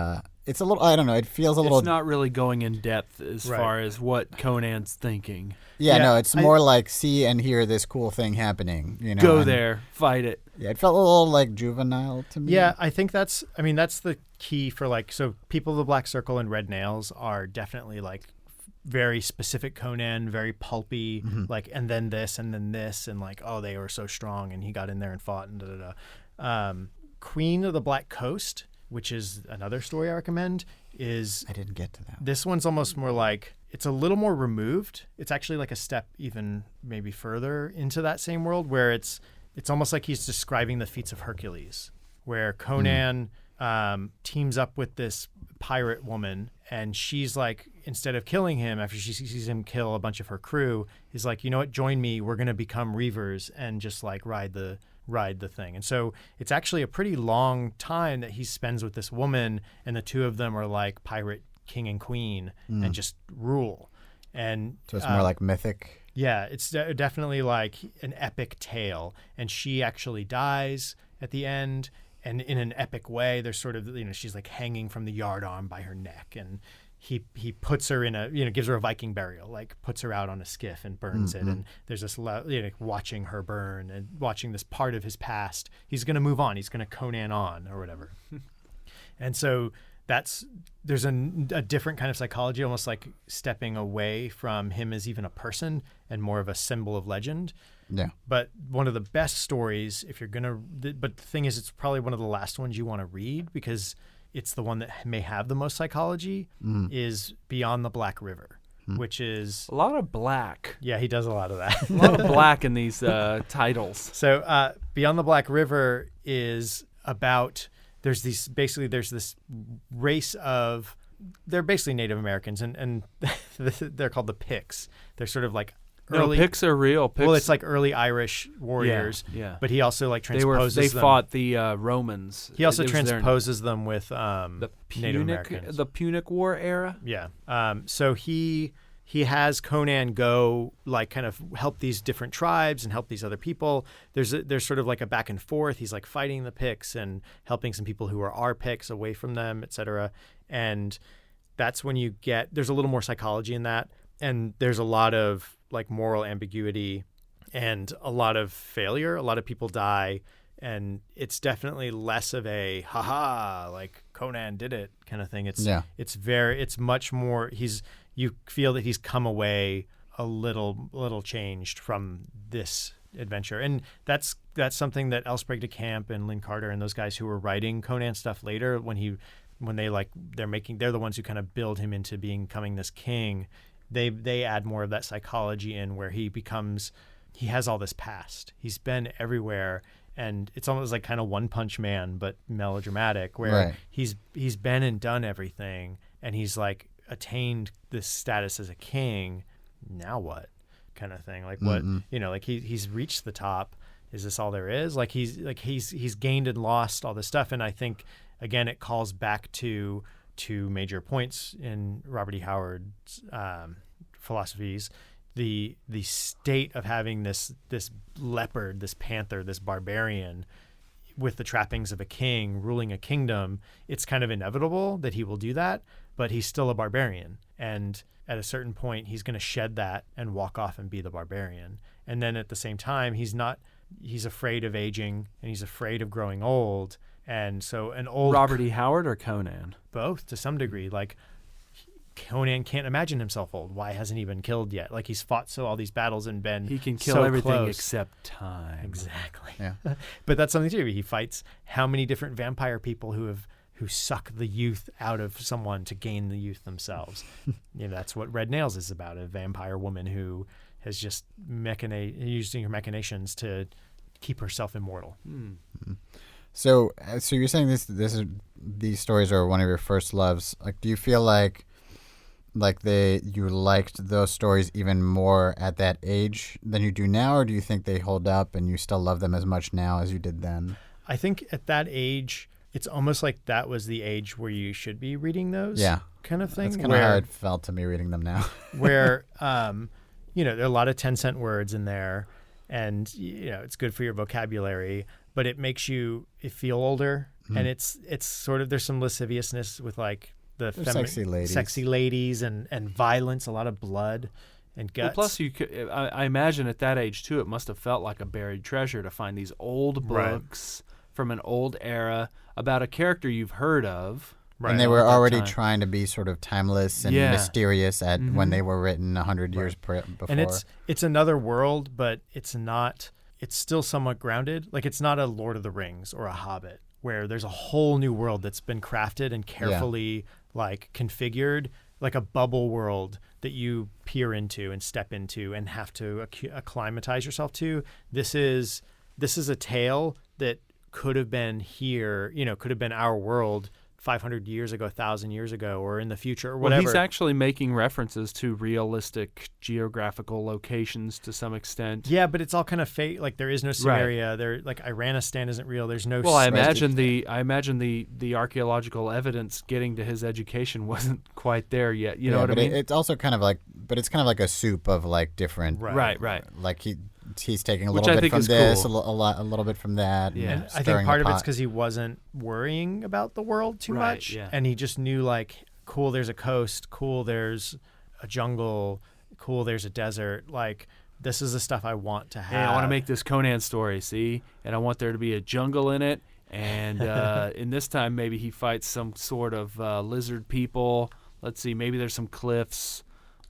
Speaker 3: it's a little, I don't know, it feels a little...
Speaker 2: It's not really going in depth as far as what Conan's thinking.
Speaker 3: Yeah, no, it's more like see and hear this cool thing happening.
Speaker 2: Go there, fight it.
Speaker 3: Yeah, it felt a little like juvenile to me.
Speaker 1: Yeah, I think that's the key for like, so People of the Black Circle and Red Nails are definitely like very specific Conan, very pulpy, like, and then this, and like, oh, they were so strong, and he got in there and fought, and da-da-da. Queen of the Black Coast, which is another story I recommend, I didn't get to that. This one's almost more like, it's a little more removed. It's actually like a step even maybe further into that same world, where it's almost like he's describing the feats of Hercules, where Conan teams up with this pirate woman, and she's like, instead of killing him after she sees him kill a bunch of her crew, he's like, you know what, join me, we're going to become reavers and just like ride the thing. And so it's actually a pretty long time that he spends with this woman, and the two of them are like pirate king and queen and just rule. And
Speaker 3: so it's more like mythic.
Speaker 1: Yeah, it's definitely like an epic tale. And she actually dies at the end, and in an epic way. There's sort of, she's like hanging from the yardarm by her neck, and he puts her in gives her a Viking burial, like puts her out on a skiff and burns it. And there's this, watching her burn and watching this part of his past. He's going to move on. He's going to Conan on or whatever. And so there's a different kind of psychology, almost like stepping away from him as even a person and more of a symbol of legend.
Speaker 3: Yeah.
Speaker 1: But one of the best stories, but the thing is, it's probably one of the last ones you want to read because it's the one that may have the most psychology, is Beyond the Black River, which is...
Speaker 2: A lot of black.
Speaker 1: Yeah, he does a lot of that.
Speaker 2: A lot of black in these titles.
Speaker 1: So Beyond the Black River is about... There's this race of... They're basically Native Americans, and they're called the Picts. They're sort of like early...
Speaker 2: No, Picts are real.
Speaker 1: Well, it's like early Irish warriors.
Speaker 2: Yeah. But
Speaker 1: he also like transposes
Speaker 2: they
Speaker 1: them.
Speaker 2: fought the Romans.
Speaker 1: He also transposes them with Native Americans.
Speaker 2: The Punic War era?
Speaker 1: Yeah. So he has Conan go like kind of help these different tribes and help these other people. There's sort of like a back and forth. He's like fighting the Picts and helping some people who are our Picts away from them, etc. And that's when there's a little more psychology in that. And there's a lot of like moral ambiguity and a lot of failure. A lot of people die. And it's definitely less of a haha, like Conan did it kind of thing. It's much more, you feel that he's come away a little changed from this adventure. And that's something that L. de Camp and Lynn Carter and those guys who were writing Conan stuff later, they're the ones who kind of build him into becoming this king. They add more of that psychology in where he has all this past. He's been everywhere, and it's almost like kind of One Punch Man, but melodramatic, where he's been and done everything, and he's like attained this status as a king. Now what? Kind of thing. Like what? Like he's reached the top. Is this all there is? Like he's gained and lost all this stuff, and I think again it calls back to two major points in Robert E. Howard's philosophies. The state of having this leopard, this panther, this barbarian with the trappings of a king ruling a kingdom, it's kind of inevitable that he will do that, but he's still a barbarian. And at a certain point, he's going to shed that and walk off and be the barbarian. And then at the same time, he's afraid of aging and he's afraid of growing old. And so
Speaker 2: Robert E. Howard or Conan?
Speaker 1: Both to some degree. Like Conan can't imagine himself old. Why hasn't he been killed yet? Like he's fought all these battles and been
Speaker 2: He can kill
Speaker 1: so
Speaker 2: everything
Speaker 1: close.
Speaker 2: except time.
Speaker 1: Exactly.
Speaker 3: Yeah.
Speaker 1: But that's something too. He fights how many different vampire people who suck the youth out of someone to gain the youth themselves. That's what Red Nails is about, a vampire woman who has just using her machinations to keep herself immortal.
Speaker 3: So you're saying these stories are one of your first loves. Like, do you feel like you liked those stories even more at that age than you do now, or do you think they hold up and you still love them as much now as you did then?
Speaker 1: I think at that age, it's almost like that was the age where you should be reading those kind of thing.
Speaker 3: That's kind of how it felt to me reading them now.
Speaker 1: Where, there are a lot of 10-cent words in there, and, it's good for your vocabulary, but it makes you feel older. And it's sort of, there's some lasciviousness with like the sexy ladies and violence, a lot of blood and guts.
Speaker 2: Well, plus I imagine at that age too, it must have felt like a buried treasure to find these old books from an old era about a character you've heard of.
Speaker 3: Right. And they were already trying to be sort of timeless and mysterious when they were written 100 years before.
Speaker 1: And it's another world, but it's still somewhat grounded. Like it's not a Lord of the Rings or a Hobbit where there's a whole new world that's been crafted and carefully like configured, like a bubble world that you peer into and step into and have to acclimatize yourself to. This is a tale that could have been here, could have been our world 500 years ago, 1,000 years ago, or in the future, or whatever.
Speaker 2: Well, he's actually making references to realistic geographical locations to some extent.
Speaker 1: Yeah, but it's all kind of fake. Like there is no Samaria. Right. There, like Iranistan isn't real. There's no.
Speaker 2: Well, I imagine the archaeological evidence getting to his education wasn't quite there yet. You know what I mean?
Speaker 3: It's also kind of like, but it's kind of like a soup of like different.
Speaker 2: Right.
Speaker 3: Like he's taking a little bit from this, cool. a little bit from that.
Speaker 1: Yeah, and I think part of it's because he wasn't worrying about the world too much, and he just knew like cool, there's a coast, cool, there's a jungle, cool, there's a desert. Like, this is the stuff I want to have.
Speaker 2: Hey, I want to make this Conan story, see? And I want there to be a jungle in it. And in this time, maybe he fights some sort of lizard people. Let's see, maybe there's some cliffs.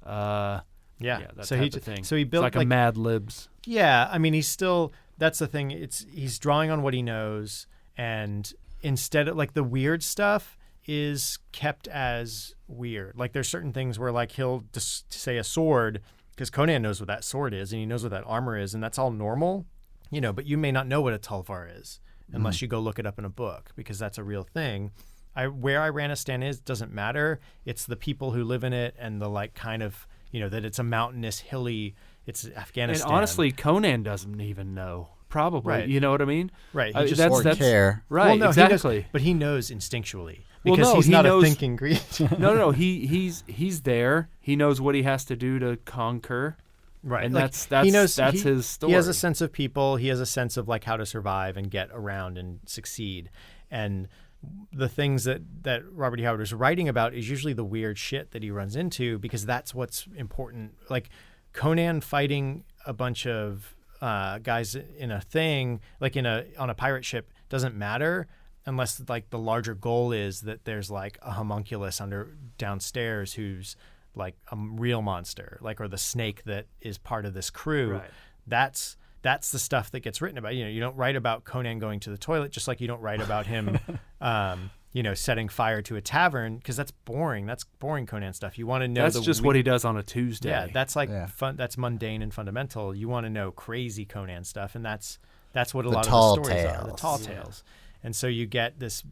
Speaker 2: That type of thing.
Speaker 1: So he built
Speaker 2: it's like a Mad Libs.
Speaker 1: Yeah, I mean, he's still. That's the thing. He's drawing on what he knows, and instead of like the weird stuff is kept as weird. Like there's certain things where like he'll just say a sword because Conan knows what that sword is and he knows what that armor is, and that's all normal, But you may not know what a tulvar is unless you go look it up in a book because that's a real thing. Where Iranistan is doesn't matter. It's the people who live in it and the like kind of that it's a mountainous, hilly. It's Afghanistan.
Speaker 2: And honestly, Conan doesn't even know. Probably,
Speaker 1: right.
Speaker 2: You know what I mean?
Speaker 1: Right.
Speaker 3: He just doesn't care.
Speaker 2: Right.
Speaker 1: Well, no,
Speaker 2: exactly.
Speaker 1: But he knows instinctually
Speaker 2: Well,
Speaker 1: because
Speaker 2: no,
Speaker 1: he's
Speaker 2: he
Speaker 1: not
Speaker 2: knows,
Speaker 1: a thinking creature.
Speaker 2: No. He's there. He knows what he has to do to conquer.
Speaker 1: Right.
Speaker 2: And
Speaker 1: like,
Speaker 2: that's his story.
Speaker 1: He has a sense of people. He has a sense of like how to survive and get around and succeed. And the things that Robert E. Howard is writing about is usually the weird shit that he runs into because that's what's important. Like Conan fighting a bunch of guys in a thing, like on a pirate ship, doesn't matter unless like the larger goal is that there's like a homunculus downstairs who's like a real monster, like, or the snake that is part of this crew.
Speaker 2: Right.
Speaker 1: That's the stuff that gets written about. You don't write about Conan going to the toilet, just like you don't write about him, setting fire to a tavern, because that's boring. That's boring Conan stuff. You want to know
Speaker 2: that's just what he does on a Tuesday.
Speaker 1: Yeah, that's like fun. That's mundane and fundamental. You want to know crazy Conan stuff, and that's what a lot of the stories are. The tall tales. And so you get this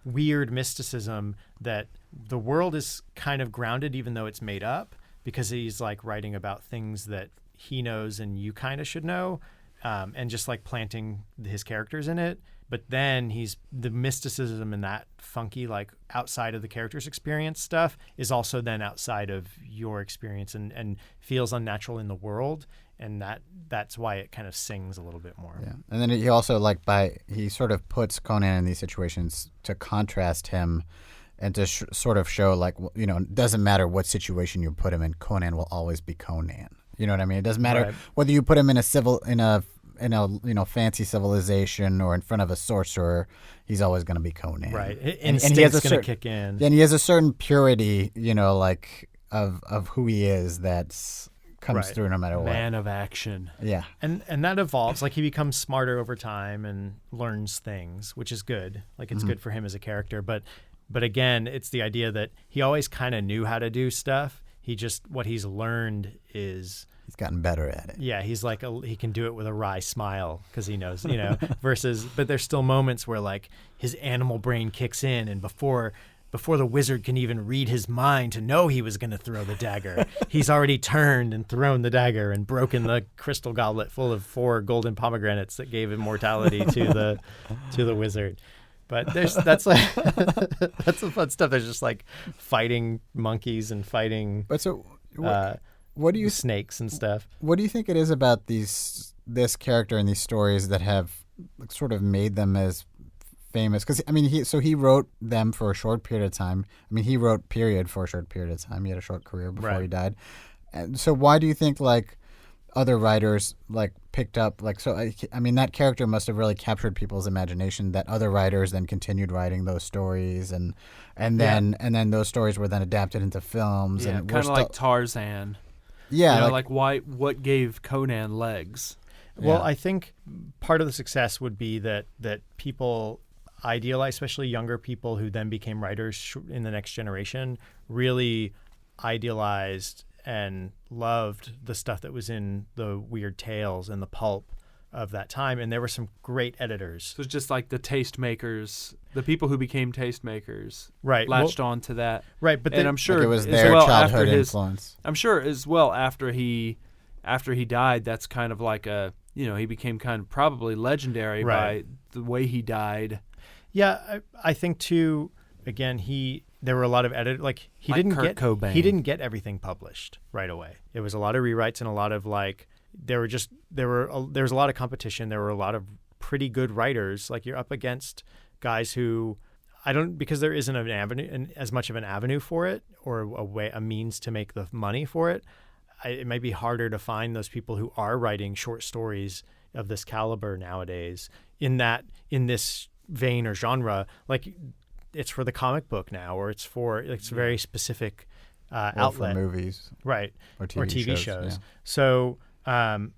Speaker 1: weird mysticism that the world is kind of grounded, even though it's made up, because he's like writing about things that he knows and you kind of should know, and just like planting his characters in it. But then the mysticism and that funky, like outside of the character's experience stuff is also then outside of your experience and feels unnatural in the world. And that's why it kind of sings a little bit more.
Speaker 3: Yeah. And then he also he sort of puts Conan in these situations to contrast him and to sort of show like, it doesn't matter what situation you put him in, Conan will always be Conan. You know what I mean? It doesn't matter whether you put him in a fancy civilization or in front of a sorcerer, he's always going to be Conan.
Speaker 1: Right.
Speaker 3: And he has
Speaker 1: going to kick in.
Speaker 3: And he has a certain purity, like of who he is that's comes through no matter what.
Speaker 2: Man of action.
Speaker 3: Yeah.
Speaker 1: And that evolves. Like he becomes smarter over time and learns things, which is good. Like it's good for him as a character. But again, it's the idea that he always kind of knew how to do stuff. What he's learned is
Speaker 3: he's gotten better at it.
Speaker 1: Yeah, he's like he can do it with a wry smile because he knows, but there's still moments where like his animal brain kicks in, and before the wizard can even read his mind to know he was going to throw the dagger, he's already turned and thrown the dagger and broken the crystal goblet full of 4 golden pomegranates that gave immortality to the wizard. But that's the fun stuff. There's just like fighting monkeys and fighting.
Speaker 3: But so, what do you
Speaker 1: snakes and stuff?
Speaker 3: What do you think it is about this character and these stories that have sort of made them as famous? Because I mean, he wrote them for a short period of time. I mean, he wrote period for a short period of time. He had a short career before he died. And so, why do you think like other writers like picked up like so? I mean, that character must have really captured people's imagination. That other writers then continued writing those stories, and then those stories were then adapted into films.
Speaker 2: Yeah,
Speaker 3: and
Speaker 2: kind of like Tarzan.
Speaker 3: Yeah,
Speaker 2: what gave Conan legs?
Speaker 1: Well, I think part of the success would be that people idealize, especially younger people who then became writers in the next generation, really idealized and loved the stuff that was in the weird tales and the pulp of that time. And there were some great editors.
Speaker 2: So it's just like the tastemakers, the people who became tastemakers,
Speaker 1: right,
Speaker 2: latched on to that.
Speaker 1: Right, but
Speaker 2: I'm sure
Speaker 3: like it was their childhood influence.
Speaker 2: I'm sure as well after he died, that's kind of like he became kind of probably legendary by the way he died.
Speaker 1: Yeah, I think too. Again, there were a lot of editors. Like he didn't get everything published right away. It was a lot of rewrites and a lot of like there was a lot of competition. There were a lot of pretty good writers. Like you're up against guys who I don't, because there isn't an avenue, as much of an avenue for it, or a means to make the money for it. It might be harder to find those people who are writing short stories of this caliber nowadays in this vein or genre. Like, it's for the comic book now, or it's very specific outlet.
Speaker 3: For movies.
Speaker 1: Right.
Speaker 3: Or TV shows. Yeah.
Speaker 1: So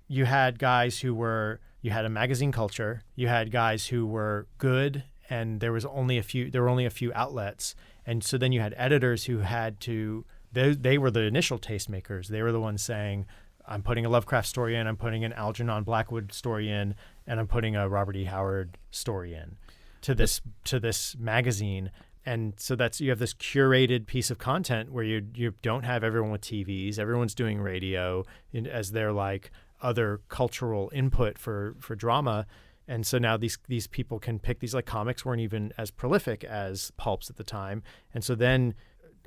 Speaker 1: you had guys you had a magazine culture, you had guys who were good, and there were only a few outlets. And so then you had editors who had to, they were the initial tastemakers. They were the ones saying, I'm putting a Lovecraft story in, I'm putting an Algernon Blackwood story in, and I'm putting a Robert E. Howard story in to this magazine. And so you have this curated piece of content where you don't have everyone with TVs, everyone's doing radio as their like other cultural input for drama. And so now these people can pick these, like, comics weren't even as prolific as pulps at the time. And so then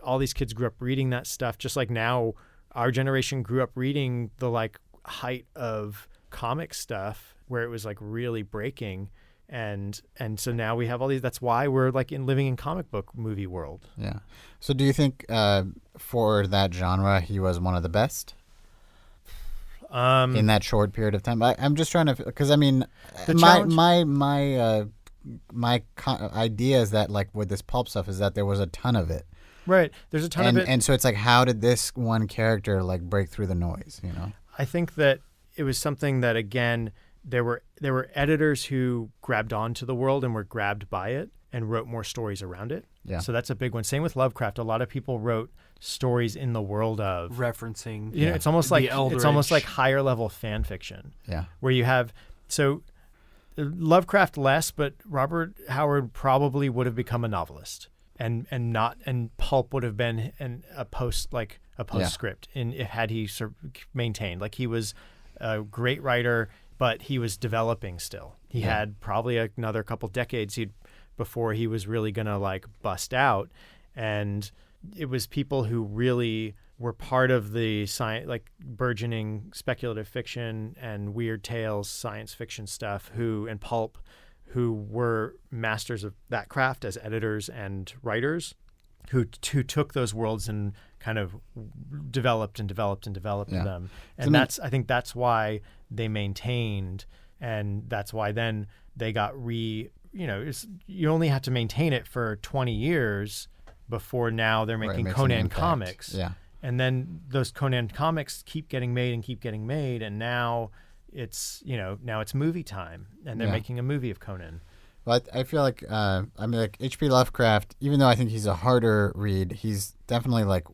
Speaker 1: all these kids grew up reading that stuff, just like now our generation grew up reading the like height of comic stuff where it was like really breaking. And so now we have all these, that's why we're like living in comic book movie world.
Speaker 3: Yeah. So do you think for that genre, he was one of the best? In that short period of time, I'm just trying to, because I mean, my idea is that, like, with this pulp stuff, is that there was a ton of it.
Speaker 1: Right. There's a ton of it,
Speaker 3: and so it's like, how did this one character like break through the noise? You know,
Speaker 1: I think that it was something that, again, there were editors who grabbed onto the world and were grabbed by it and wrote more stories around it.
Speaker 3: Yeah.
Speaker 1: So that's a big one. Same with Lovecraft. A lot of people wrote stories in the world of
Speaker 2: referencing.
Speaker 1: You know, it's almost like higher level fan fiction.
Speaker 3: Yeah.
Speaker 1: Where you have Lovecraft less, but Robert Howard probably would have become a novelist, and Pulp would have been a postscript had he maintained. Like, he was a great writer, but he was developing still. He had probably another couple decades before he was really gonna like bust out. And it was people who really were part of the burgeoning speculative fiction and weird tales, science fiction stuff, and Pulp, who were masters of that craft as editors and writers, who took those worlds and kind of developed them. And I think that's why they maintained, and that's why then they got you only have to maintain it for 20 years before now they're making Conan comics.
Speaker 3: Yeah.
Speaker 1: And then those Conan comics keep getting made, and now it's movie time, and they're making a movie of Conan.
Speaker 3: Well, I feel like like H.P. Lovecraft, even though I think he's a harder read, he's definitely, like,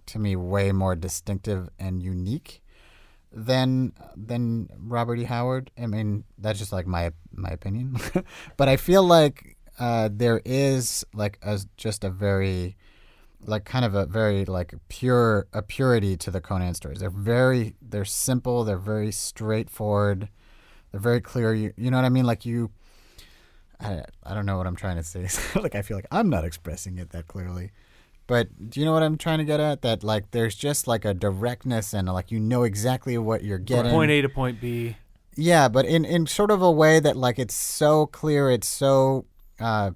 Speaker 3: to me, way more distinctive and unique than Robert E. Howard. I mean, that's just like my opinion. But I feel like there is like just a very, like, kind of a very like purity to the Conan stories. They're simple. They're very straightforward. They're very clear. You know what I mean? Like, I don't know what I'm trying to say. Like, I feel like I'm not expressing it that clearly. But do you know what I'm trying to get at? That, like, there's just like a directness and, like, you know exactly what you're getting.
Speaker 2: From point A to point B.
Speaker 3: Yeah, but in sort of a way that, like, it's so clear, it's so I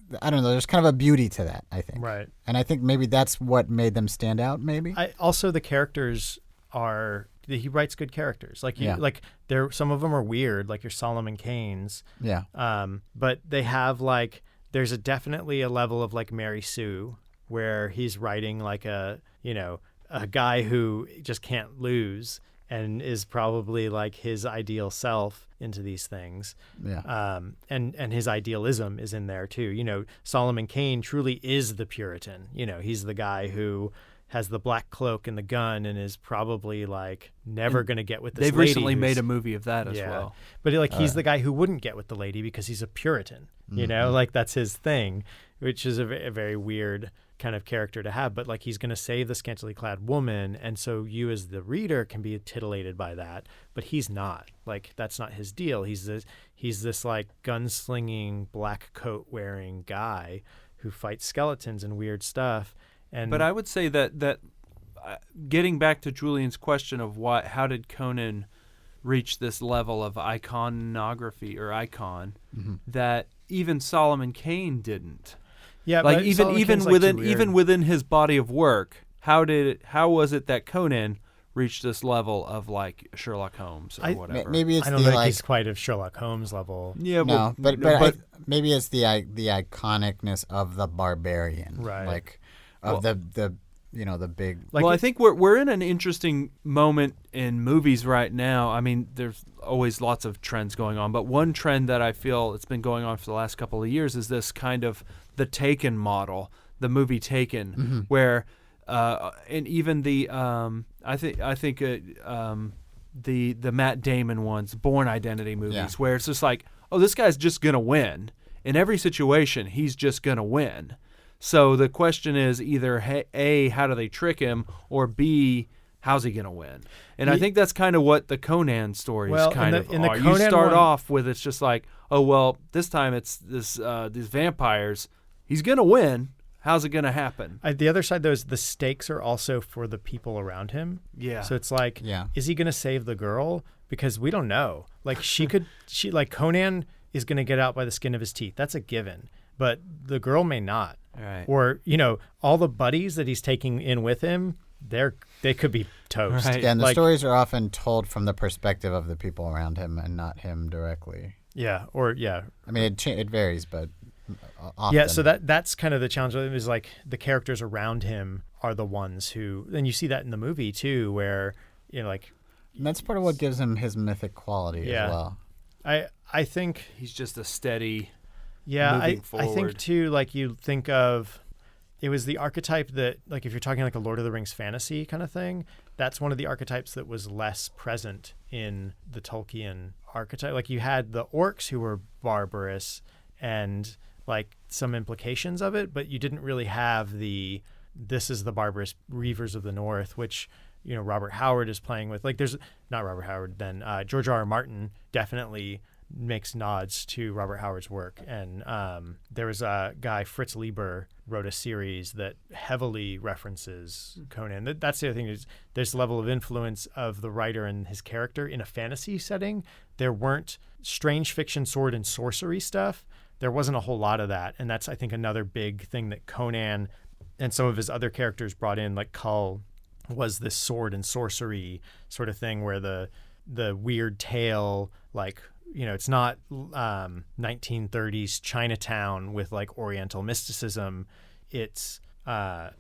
Speaker 3: don't know, there's kind of a beauty to that, I think.
Speaker 1: Right.
Speaker 3: And I think maybe that's what made them stand out, maybe.
Speaker 1: Also, the characters he writes good characters. Like, some of them are weird, like your Solomon Kane's.
Speaker 3: Yeah.
Speaker 1: But they have, like, there's definitely a level of, like, Mary Sue, where he's writing like a guy who just can't lose and is probably like his ideal self into these things.
Speaker 3: Yeah.
Speaker 1: And his idealism is in there too. Solomon Kane truly is the Puritan. He's the guy who has the black cloak and the gun and is probably like never going to get with this lady.
Speaker 2: They've recently made a movie of that as well.
Speaker 1: But he's the guy who wouldn't get with the lady because he's a Puritan. Like, that's his thing, which is a very weird kind of character to have. But, like, he's going to save the scantily clad woman, and so you as the reader can be titillated by that. But he's not. Like, that's not his deal. He's this like gunslinging, black coat wearing guy who fights skeletons and weird stuff.
Speaker 2: But I would say that getting back to Julian's question of how did Conan reach this level of iconography or icon, that even Solomon Kane didn't.
Speaker 1: Yeah,
Speaker 2: Like
Speaker 1: but
Speaker 2: even
Speaker 1: Solomon
Speaker 2: even
Speaker 1: Kane's, like,
Speaker 2: within
Speaker 1: too weird.
Speaker 2: even within his body of work, how was it that Conan reached this level of like Sherlock Holmes or whatever?
Speaker 3: Maybe it's
Speaker 1: I don't
Speaker 3: the
Speaker 1: think he's quite of Sherlock Holmes level.
Speaker 2: Yeah,
Speaker 3: no, but maybe it's the iconicness of the barbarian,
Speaker 1: Right.
Speaker 3: Like of the big.
Speaker 1: Like
Speaker 2: I think we're in an interesting moment in movies right now. I mean, there's always lots of trends going on, but one trend that I feel it's been going on for the last couple of years is this kind of the Taken model, the movie Taken, where and even the the Matt Damon ones, Bourne Identity movies, where it's just like, oh, this guy's just gonna win in every situation. He's just gonna win. So the question is either A, how do they trick him, or B, how's he going to win? And I think that's kind of what the Conan stories kind of are. You start off with it's just like, oh, well, this time it's these vampires. He's going to win. How's it going to happen?
Speaker 1: The other side, though, is the stakes are also for the people around him.
Speaker 2: Yeah.
Speaker 1: So it's like, is he going to save the girl? Because we don't know. Like Conan is going to get out by the skin of his teeth. That's a given. But the girl may not.
Speaker 2: Right.
Speaker 1: Or, all the buddies that he's taking in with him, they could be toast.
Speaker 2: Right.
Speaker 3: Yeah, and the stories are often told from the perspective of the people around him and not him directly.
Speaker 1: Yeah,
Speaker 3: I mean, it varies, but often.
Speaker 1: Yeah, so that's kind of the challenge. Is like the characters around him are the ones who, and you see that in the movie too, where, and
Speaker 3: that's part of what gives him his mythic quality as well.
Speaker 1: I think
Speaker 2: he's just a steady...
Speaker 1: Yeah,
Speaker 2: I
Speaker 1: think too, like you think of, it was the archetype that, like if you're talking like a Lord of the Rings fantasy kind of thing, that's one of the archetypes that was less present in the Tolkien archetype. Like you had the orcs who were barbarous and like some implications of it, but you didn't really have this is the barbarous Reavers of the North, which, Robert Howard is playing with. Like there's, not Robert Howard, then George R.R. Martin definitely makes nods to Robert Howard's work. And there was a guy, Fritz Lieber, wrote a series that heavily references Conan. That's the other thing, is there's the level of influence of the writer and his character in a fantasy setting. There weren't strange fiction, sword and sorcery stuff. There wasn't a whole lot of that. And that's, I think, another big thing that Conan and some of his other characters brought in, like U.N.C.L.E, was this sword and sorcery sort of thing where the weird tale, like, it's not 1930s Chinatown with like Oriental mysticism. It's a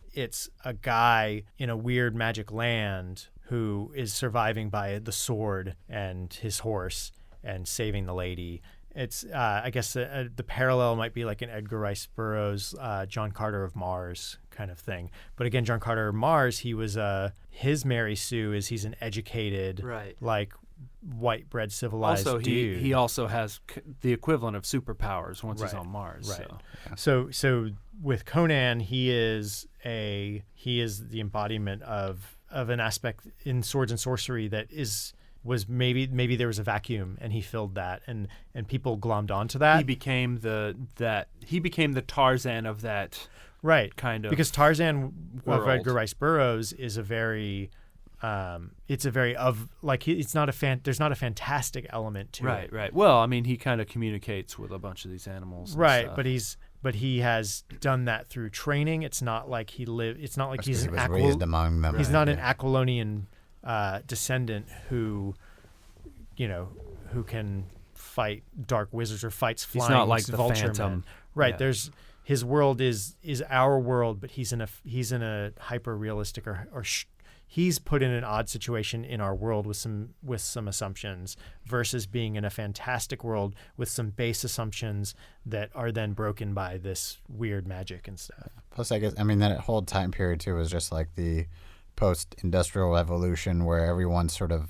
Speaker 1: guy in a weird magic land who is surviving by the sword and his horse and saving the lady. It's I guess the parallel might be like an Edgar Rice Burroughs John Carter of Mars kind of thing. But again, John Carter of Mars, he was his Mary Sue is he's an educated, like white bread civilized
Speaker 2: also,
Speaker 1: dude.
Speaker 2: He also has the equivalent of superpowers once he's on Mars.
Speaker 1: Right. So with Conan, he is the embodiment of an aspect in swords and sorcery that was maybe there was a vacuum and he filled that and people glommed onto that.
Speaker 2: He became the Tarzan of that kind of,
Speaker 1: because Tarzan
Speaker 2: world.
Speaker 1: Of Edgar Rice Burroughs is a very there's not a fantastic element to it.
Speaker 2: Right. Well, I mean, he kind of communicates with a bunch of these animals.
Speaker 1: Right,
Speaker 2: stuff.
Speaker 1: but he has done that through training. It's not like he's
Speaker 3: raised among them.
Speaker 1: He's not an Aquilonian descendant who can fight dark wizards or fights flying.
Speaker 2: He's not like the
Speaker 1: vulture
Speaker 2: Phantom.
Speaker 1: men. Right.
Speaker 2: Yeah.
Speaker 1: There's his world is our world, but he's in a hyper realistic he's put in an odd situation in our world with some assumptions versus being in a fantastic world with some base assumptions that are then broken by this weird magic and stuff.
Speaker 3: Plus, I guess, that whole time period too was just like the post-industrial revolution where everyone's sort of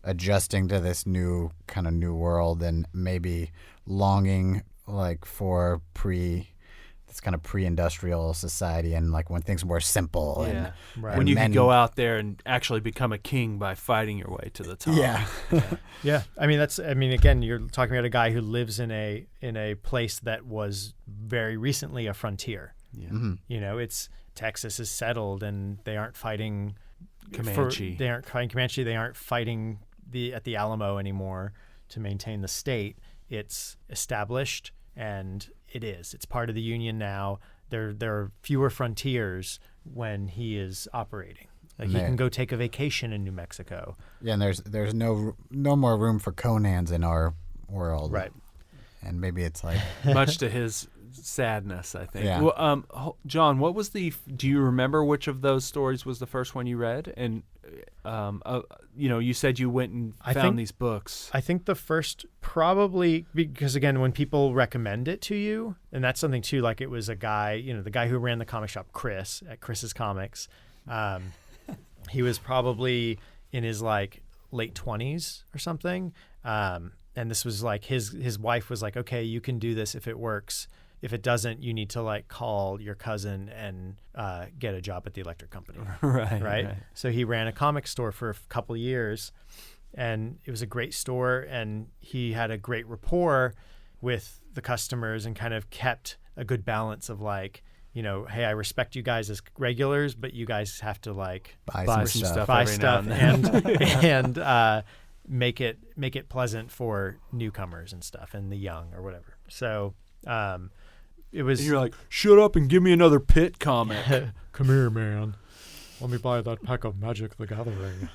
Speaker 3: adjusting to this new world and maybe longing like for this kind of pre-industrial society and like when things were simple and
Speaker 2: when you could go out there and actually become a king by fighting your way to the top.
Speaker 1: Yeah. Again, you're talking about a guy who lives in a place that was very recently a frontier.
Speaker 2: Yeah.
Speaker 3: Mm-hmm.
Speaker 1: It's Texas is settled and they aren't fighting
Speaker 2: Comanche.
Speaker 1: They aren't fighting at the Alamo anymore to maintain the state. It's established. and it's part of the Union now. There are fewer frontiers when he is operating. Like he can go take a vacation in New Mexico.
Speaker 3: Yeah, and there's no more room for Conans in our world.
Speaker 1: Right.
Speaker 3: And maybe it's like
Speaker 2: much to his sadness, I think.
Speaker 3: Yeah.
Speaker 2: Well, John, what was do you remember which of those stories was the first one you read? And you said you went and found these books.
Speaker 1: I think the first, probably, because again, when people recommend it to you, and that's something too, like it was a guy, the guy who ran the comic shop, Chris, at Chris's Comics. He was probably in his like late 20s or something. And this was like his wife was like, okay, you can do this if it works. If it doesn't, you need to like call your cousin and get a job at the electric company. Right. So he ran a comic store for a couple of years, and it was a great store, and he had a great rapport with the customers and kind of kept a good balance of like, hey, I respect you guys as regulars, but you guys have to like
Speaker 3: buy some stuff
Speaker 1: and make it pleasant for newcomers and stuff and the young or whatever. So it was.
Speaker 2: And you're like, shut up and give me another Pit comic.
Speaker 1: Come here, man. Let me buy that pack of Magic the Gathering.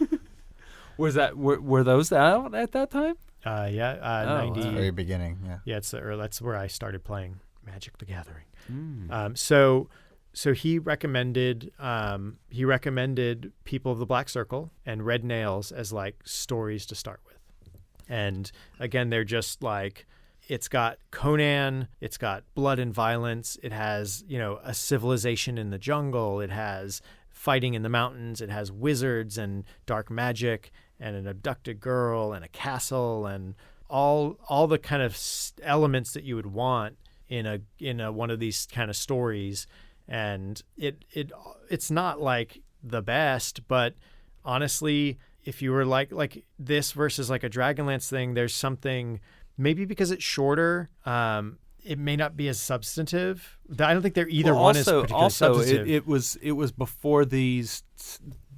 Speaker 2: Were those out at that time?
Speaker 1: 90.
Speaker 3: Very beginning. Yeah.
Speaker 1: That's where I started playing Magic the Gathering.
Speaker 2: Mm.
Speaker 1: So he recommended People of the Black Circle and Red Nails as like stories to start with. And again, they're just like, it's got Conan, it's got blood and violence, it has, a civilization in the jungle, it has fighting in the mountains, it has wizards and dark magic and an abducted girl and a castle and all the kind of elements that you would want in a one of these kind of stories. And it's not like the best, but honestly, if you were like this versus like a Dragonlance thing, there's something, maybe because it's shorter, it may not be as substantive. I don't think they're either one is particularly substantive.
Speaker 2: it was before these.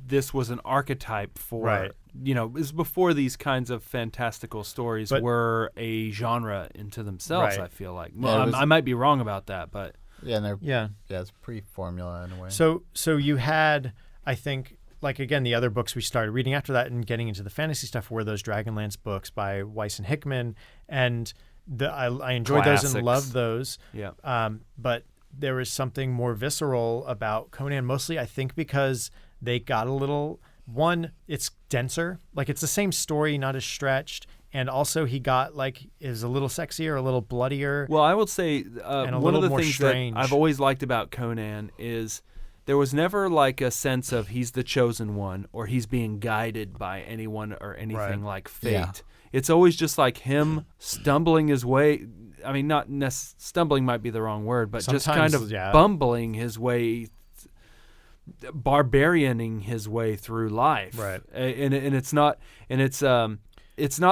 Speaker 2: This was an archetype for,
Speaker 1: right.
Speaker 2: It was before these kinds of fantastical stories were a genre into themselves. Right. I feel like. Well, I might be wrong about that, but
Speaker 3: it's pre-formula in a way.
Speaker 1: So you had, I think, like again, the other books we started reading after that and getting into the fantasy stuff were those Dragonlance books by Weiss and Hickman, and I enjoyed
Speaker 2: Classics.
Speaker 1: those and loved those.
Speaker 2: Yeah.
Speaker 1: But there was something more visceral about Conan, mostly I think because they got a little, it's denser, like it's the same story, not as stretched. And also he got is a little sexier, a little bloodier.
Speaker 2: Well, I would say one of the things
Speaker 1: strange.
Speaker 2: that I've always liked about Conan is there was never like a sense of he's the chosen one or he's being guided by anyone or anything like fate. Yeah. It's always just like him stumbling his way. I mean, not stumbling might be the wrong word, but sometimes, just kind of bumbling his way, barbarianing his way through life.
Speaker 1: Right.
Speaker 2: And it's not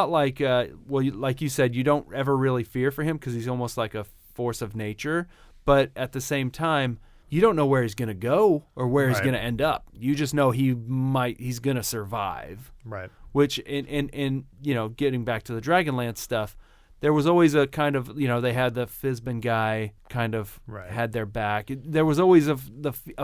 Speaker 2: like like you said, you don't ever really fear for him because he's almost like a force of nature. But at the same time, you don't know where he's going to go or where he's going to end up. You just know he's going to survive.
Speaker 1: Right.
Speaker 2: Which in getting back to the Dragonlance stuff, there was always a kind of, they had the Fizban guy kind of had their back. There was always a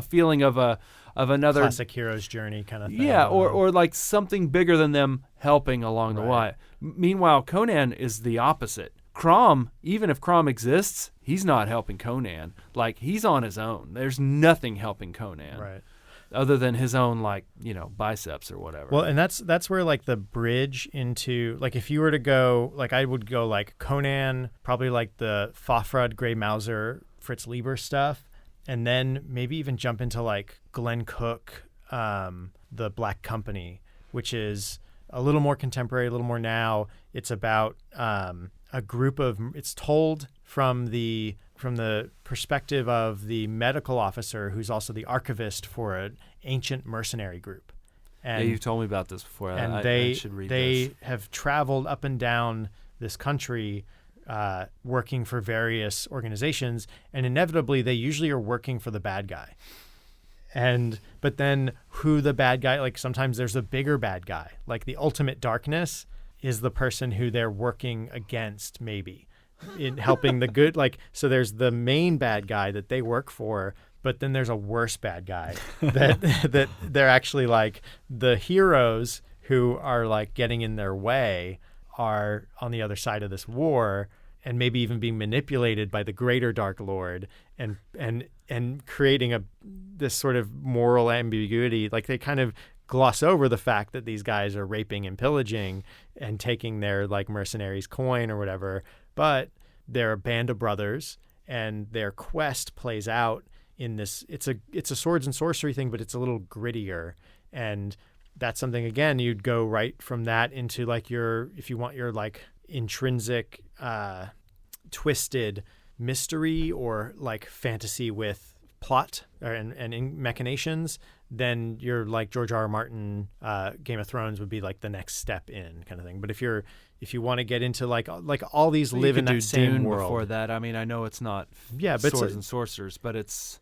Speaker 2: feeling of another
Speaker 1: classic hero's journey kind of thing.
Speaker 2: Yeah, or like something bigger than them helping along the way. Meanwhile, Conan is the opposite. Crom, even if Crom exists, he's not helping Conan. Like, he's on his own. There's nothing helping Conan.
Speaker 1: Right.
Speaker 2: Other than his own, biceps or whatever.
Speaker 1: Well, and that's where, the bridge into, if you were to go, I would go, Conan, probably, the Fafhrd, Grey Mouser, Fritz Lieber stuff, and then maybe even jump into, Glenn Cook, The Black Company, which is a little more contemporary, a little more now. It's about a group of, it's told from the perspective of the medical officer who's also the archivist for an ancient mercenary group. And
Speaker 2: you've told me about this before.
Speaker 1: And
Speaker 2: I should read this.
Speaker 1: They have traveled up and down this country working for various organizations, and inevitably they usually are working for the bad guy. But then who the bad guy, sometimes there's a bigger bad guy, the ultimate darkness is the person who they're working against, maybe. in helping the good. Like, so there's the main bad guy that they work for, but then there's a worse bad guy that they're actually like the heroes who are like getting in their way are on the other side of this war and maybe even being manipulated by the greater Dark Lord and creating this sort of moral ambiguity. Like they kind of gloss over the fact that these guys are raping and pillaging and taking their like mercenaries' coin or whatever, but they're a band of brothers and their quest plays out in this. It's a swords and sorcery thing, but it's a little grittier, and that's something, again, you'd go right from that into like if you want your like intrinsic twisted mystery or like fantasy with plot and machinations, then you're like George R.R. Martin, Game of Thrones would be like the next step in kind of thing. But if you want to get into like all these live in that same
Speaker 2: Dune
Speaker 1: world.
Speaker 2: Before that, I mean, I know it's not
Speaker 1: but
Speaker 2: swords and sorcerers, but it's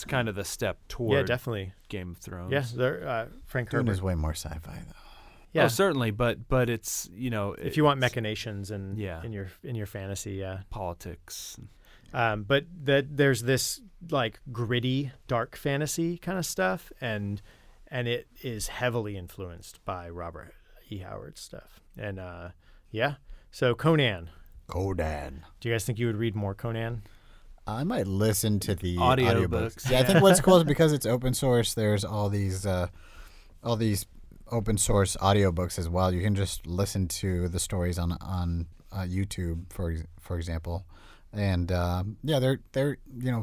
Speaker 2: kind of the step toward
Speaker 1: definitely
Speaker 2: Game of Thrones.
Speaker 1: Yeah, Frank
Speaker 3: Dune
Speaker 1: Herbert
Speaker 3: is way more sci-fi though.
Speaker 2: Yeah, certainly, but it's
Speaker 1: if you want machinations and in your fantasy,
Speaker 2: politics.
Speaker 1: But there's this like gritty, dark fantasy kind of stuff, and it is heavily influenced by Robert E. Howard's stuff. And so Conan.
Speaker 3: Do
Speaker 1: you guys think you would read more Conan?
Speaker 3: I might listen to the
Speaker 2: audiobooks.
Speaker 3: Yeah, I think what's cool is because it's open source. There's all these open source audiobooks as well. You can just listen to the stories on YouTube, for example, and they're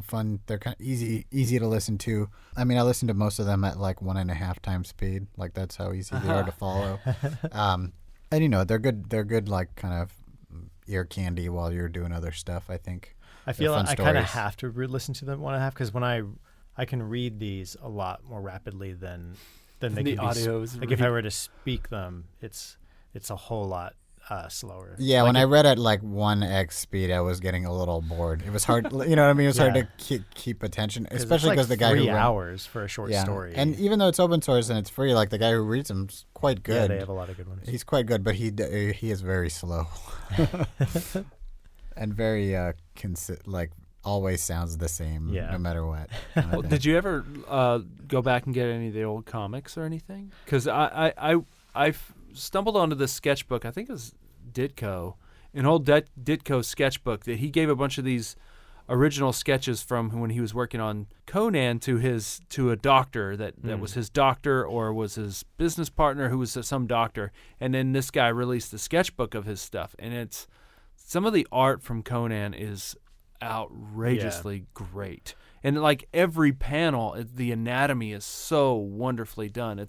Speaker 3: fun. They're kind of easy to listen to. I mean, I listen to most of them at like 1.5 times speed. Like that's how easy they are to follow. And they're good. They're good, like kind of ear candy while you're doing other stuff. I think. I
Speaker 1: feel like I kind of have to listen to them 1.5 because when I can read these a lot more rapidly than they can
Speaker 2: audios.
Speaker 1: Like if I were to speak them, it's a whole lot slower.
Speaker 3: Yeah, when I read at like 1x speed, I was getting a little bored. It was hard, you know what I mean? It was hard to keep attention, especially because the guy
Speaker 1: 3 hours for a short story.
Speaker 3: And even though it's open source and it's free, like the guy who reads them is quite good.
Speaker 1: Yeah, they have a lot of good ones.
Speaker 3: He's quite good, but he is very slow and very like always sounds the same no matter what.
Speaker 2: Well, did you ever go back and get any of the old comics or anything? Because I stumbled onto this sketchbook. I think it was Ditko, an old Ditko sketchbook that he gave a bunch of these original sketches from when he was working on Conan to a doctor that was his doctor or was his business partner who was some doctor. And then this guy released the sketchbook of his stuff, and it's some of the art from Conan is outrageously great, and like every panel, the anatomy is so wonderfully done.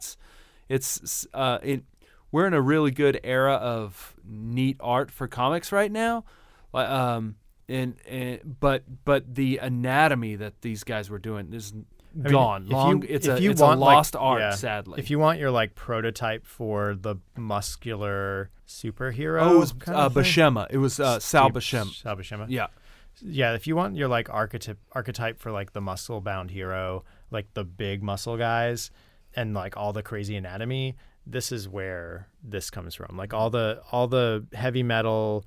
Speaker 2: We're in a really good era of neat art for comics right now, but the anatomy that these guys were doing is gone. It's a lost art, sadly.
Speaker 1: If you want your like prototype for the muscular superhero,
Speaker 2: it was Buscema. It was Sal Buscema.
Speaker 1: Sal Buscema.
Speaker 2: Yeah,
Speaker 1: if you want your like archetype for like the muscle bound hero, like the big muscle guys and like all the crazy anatomy, this is where this comes from. Like all the heavy metal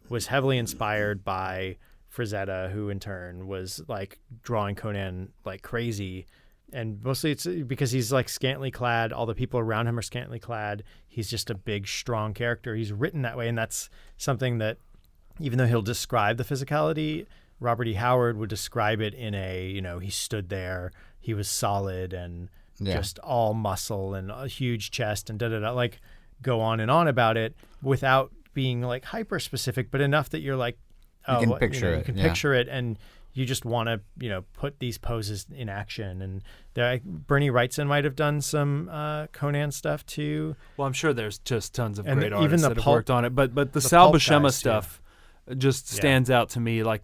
Speaker 1: was heavily inspired by Frazetta, who in turn was like drawing Conan like crazy. And mostly it's because he's like scantily clad. All the people around him are scantily clad. He's just a big, strong character. He's written that way. And that's something that, even though he'll describe the physicality, Robert E. Howard would describe it in he stood there, he was solid and just all muscle and a huge chest and da-da-da, like go on and on about it without being like hyper specific, but enough that you're like,
Speaker 3: you can picture it.
Speaker 1: You can picture it, and you just want to, put these poses in action. And Bernie Wrightson might have done some Conan stuff too.
Speaker 2: Well, I'm sure there's just tons of great
Speaker 1: even
Speaker 2: artists that have worked on it, but the Sal Buscema stuff just stands out to me. Like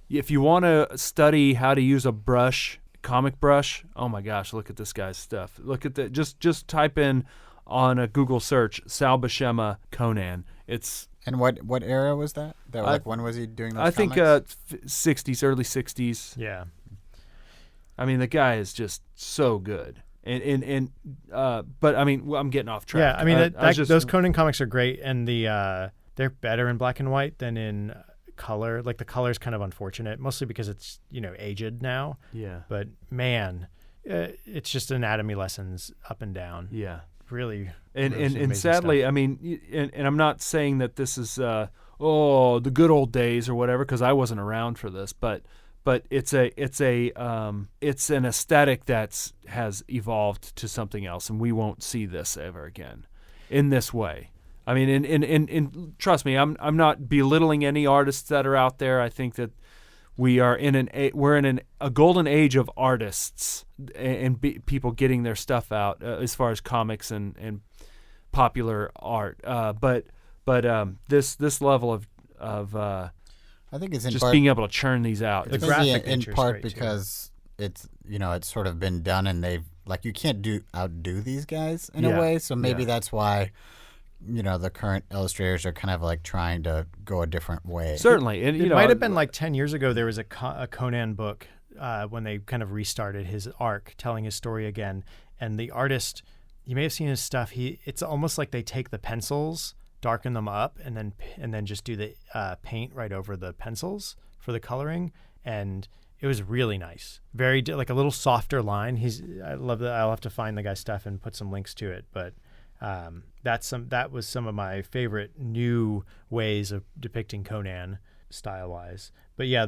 Speaker 2: if you want to study how to use a comic brush, oh my gosh, look at this guy's stuff. Look at that. Just type in on a Google search Sal Buscema Conan.
Speaker 3: And what era was that? When was he doing those
Speaker 2: I think 60s, early 60s.
Speaker 1: Yeah.
Speaker 2: I mean, the guy is just so good. But I mean, I'm getting off track.
Speaker 1: Yeah, I mean, those Conan comics are great, and the they're better in black and white than in color. Like the color is kind of unfortunate, mostly because it's aged now.
Speaker 2: Yeah.
Speaker 1: But man, it's just anatomy lessons up and down.
Speaker 2: Yeah.
Speaker 1: Really.
Speaker 2: And sadly,
Speaker 1: stuff.
Speaker 2: I mean, and I'm not saying that this is the good old days or whatever, because I wasn't around for this, but it's an aesthetic that's has evolved to something else, and we won't see this ever again in this way. I mean, in trust me, I'm not belittling any artists that are out there. I think that we're in a golden age of artists and people getting their stuff out as far as comics and popular art. But this level of
Speaker 3: I think it's in
Speaker 2: just
Speaker 3: part,
Speaker 2: being able to churn these out.
Speaker 1: The
Speaker 3: it's
Speaker 1: graphic
Speaker 3: in
Speaker 1: nature's
Speaker 3: part
Speaker 1: great, too.
Speaker 3: because it's it's sort of been done, and they've you can't outdo these guys in
Speaker 2: Yeah.
Speaker 3: a way. So maybe
Speaker 2: Yeah.
Speaker 3: that's why the current illustrators are kind of trying to go a different way.
Speaker 2: Certainly, and
Speaker 1: It might have been like 10 years ago. There was a Conan book when they kind of restarted his arc, telling his story again. And the artist, you may have seen his stuff. It's almost like they take the pencils, darken them up, and then just do the paint right over the pencils for the coloring. And it was really nice. Very like a little softer line. I love that. I'll have to find the guy's stuff and put some links to it, but. That was some of my favorite new ways of depicting Conan style-wise. But yeah,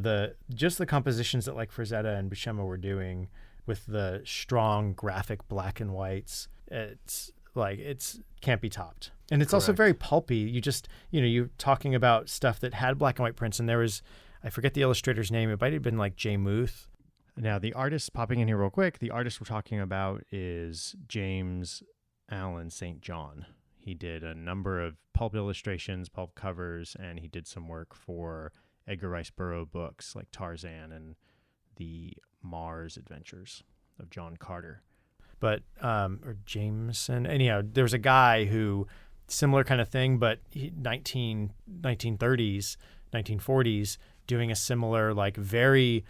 Speaker 1: just the compositions that like Frazetta and Buscema were doing with the strong graphic black and whites, it's can't be topped. And it's also
Speaker 2: Correct.
Speaker 1: very pulpy. You just you're talking about stuff that had black and white prints, and there was, I forget the illustrator's name. It might have been like Jay Muth. Now the artist popping in here real quick. The artist we're talking about is James Allen St. John. He did a number of pulp illustrations, pulp covers, and he did some work for Edgar Rice Burroughs books like Tarzan and the Mars Adventures of John Carter. But or Jameson. Anyhow, there was a guy who similar kind of thing, but 1930s, 1940s, doing a similar very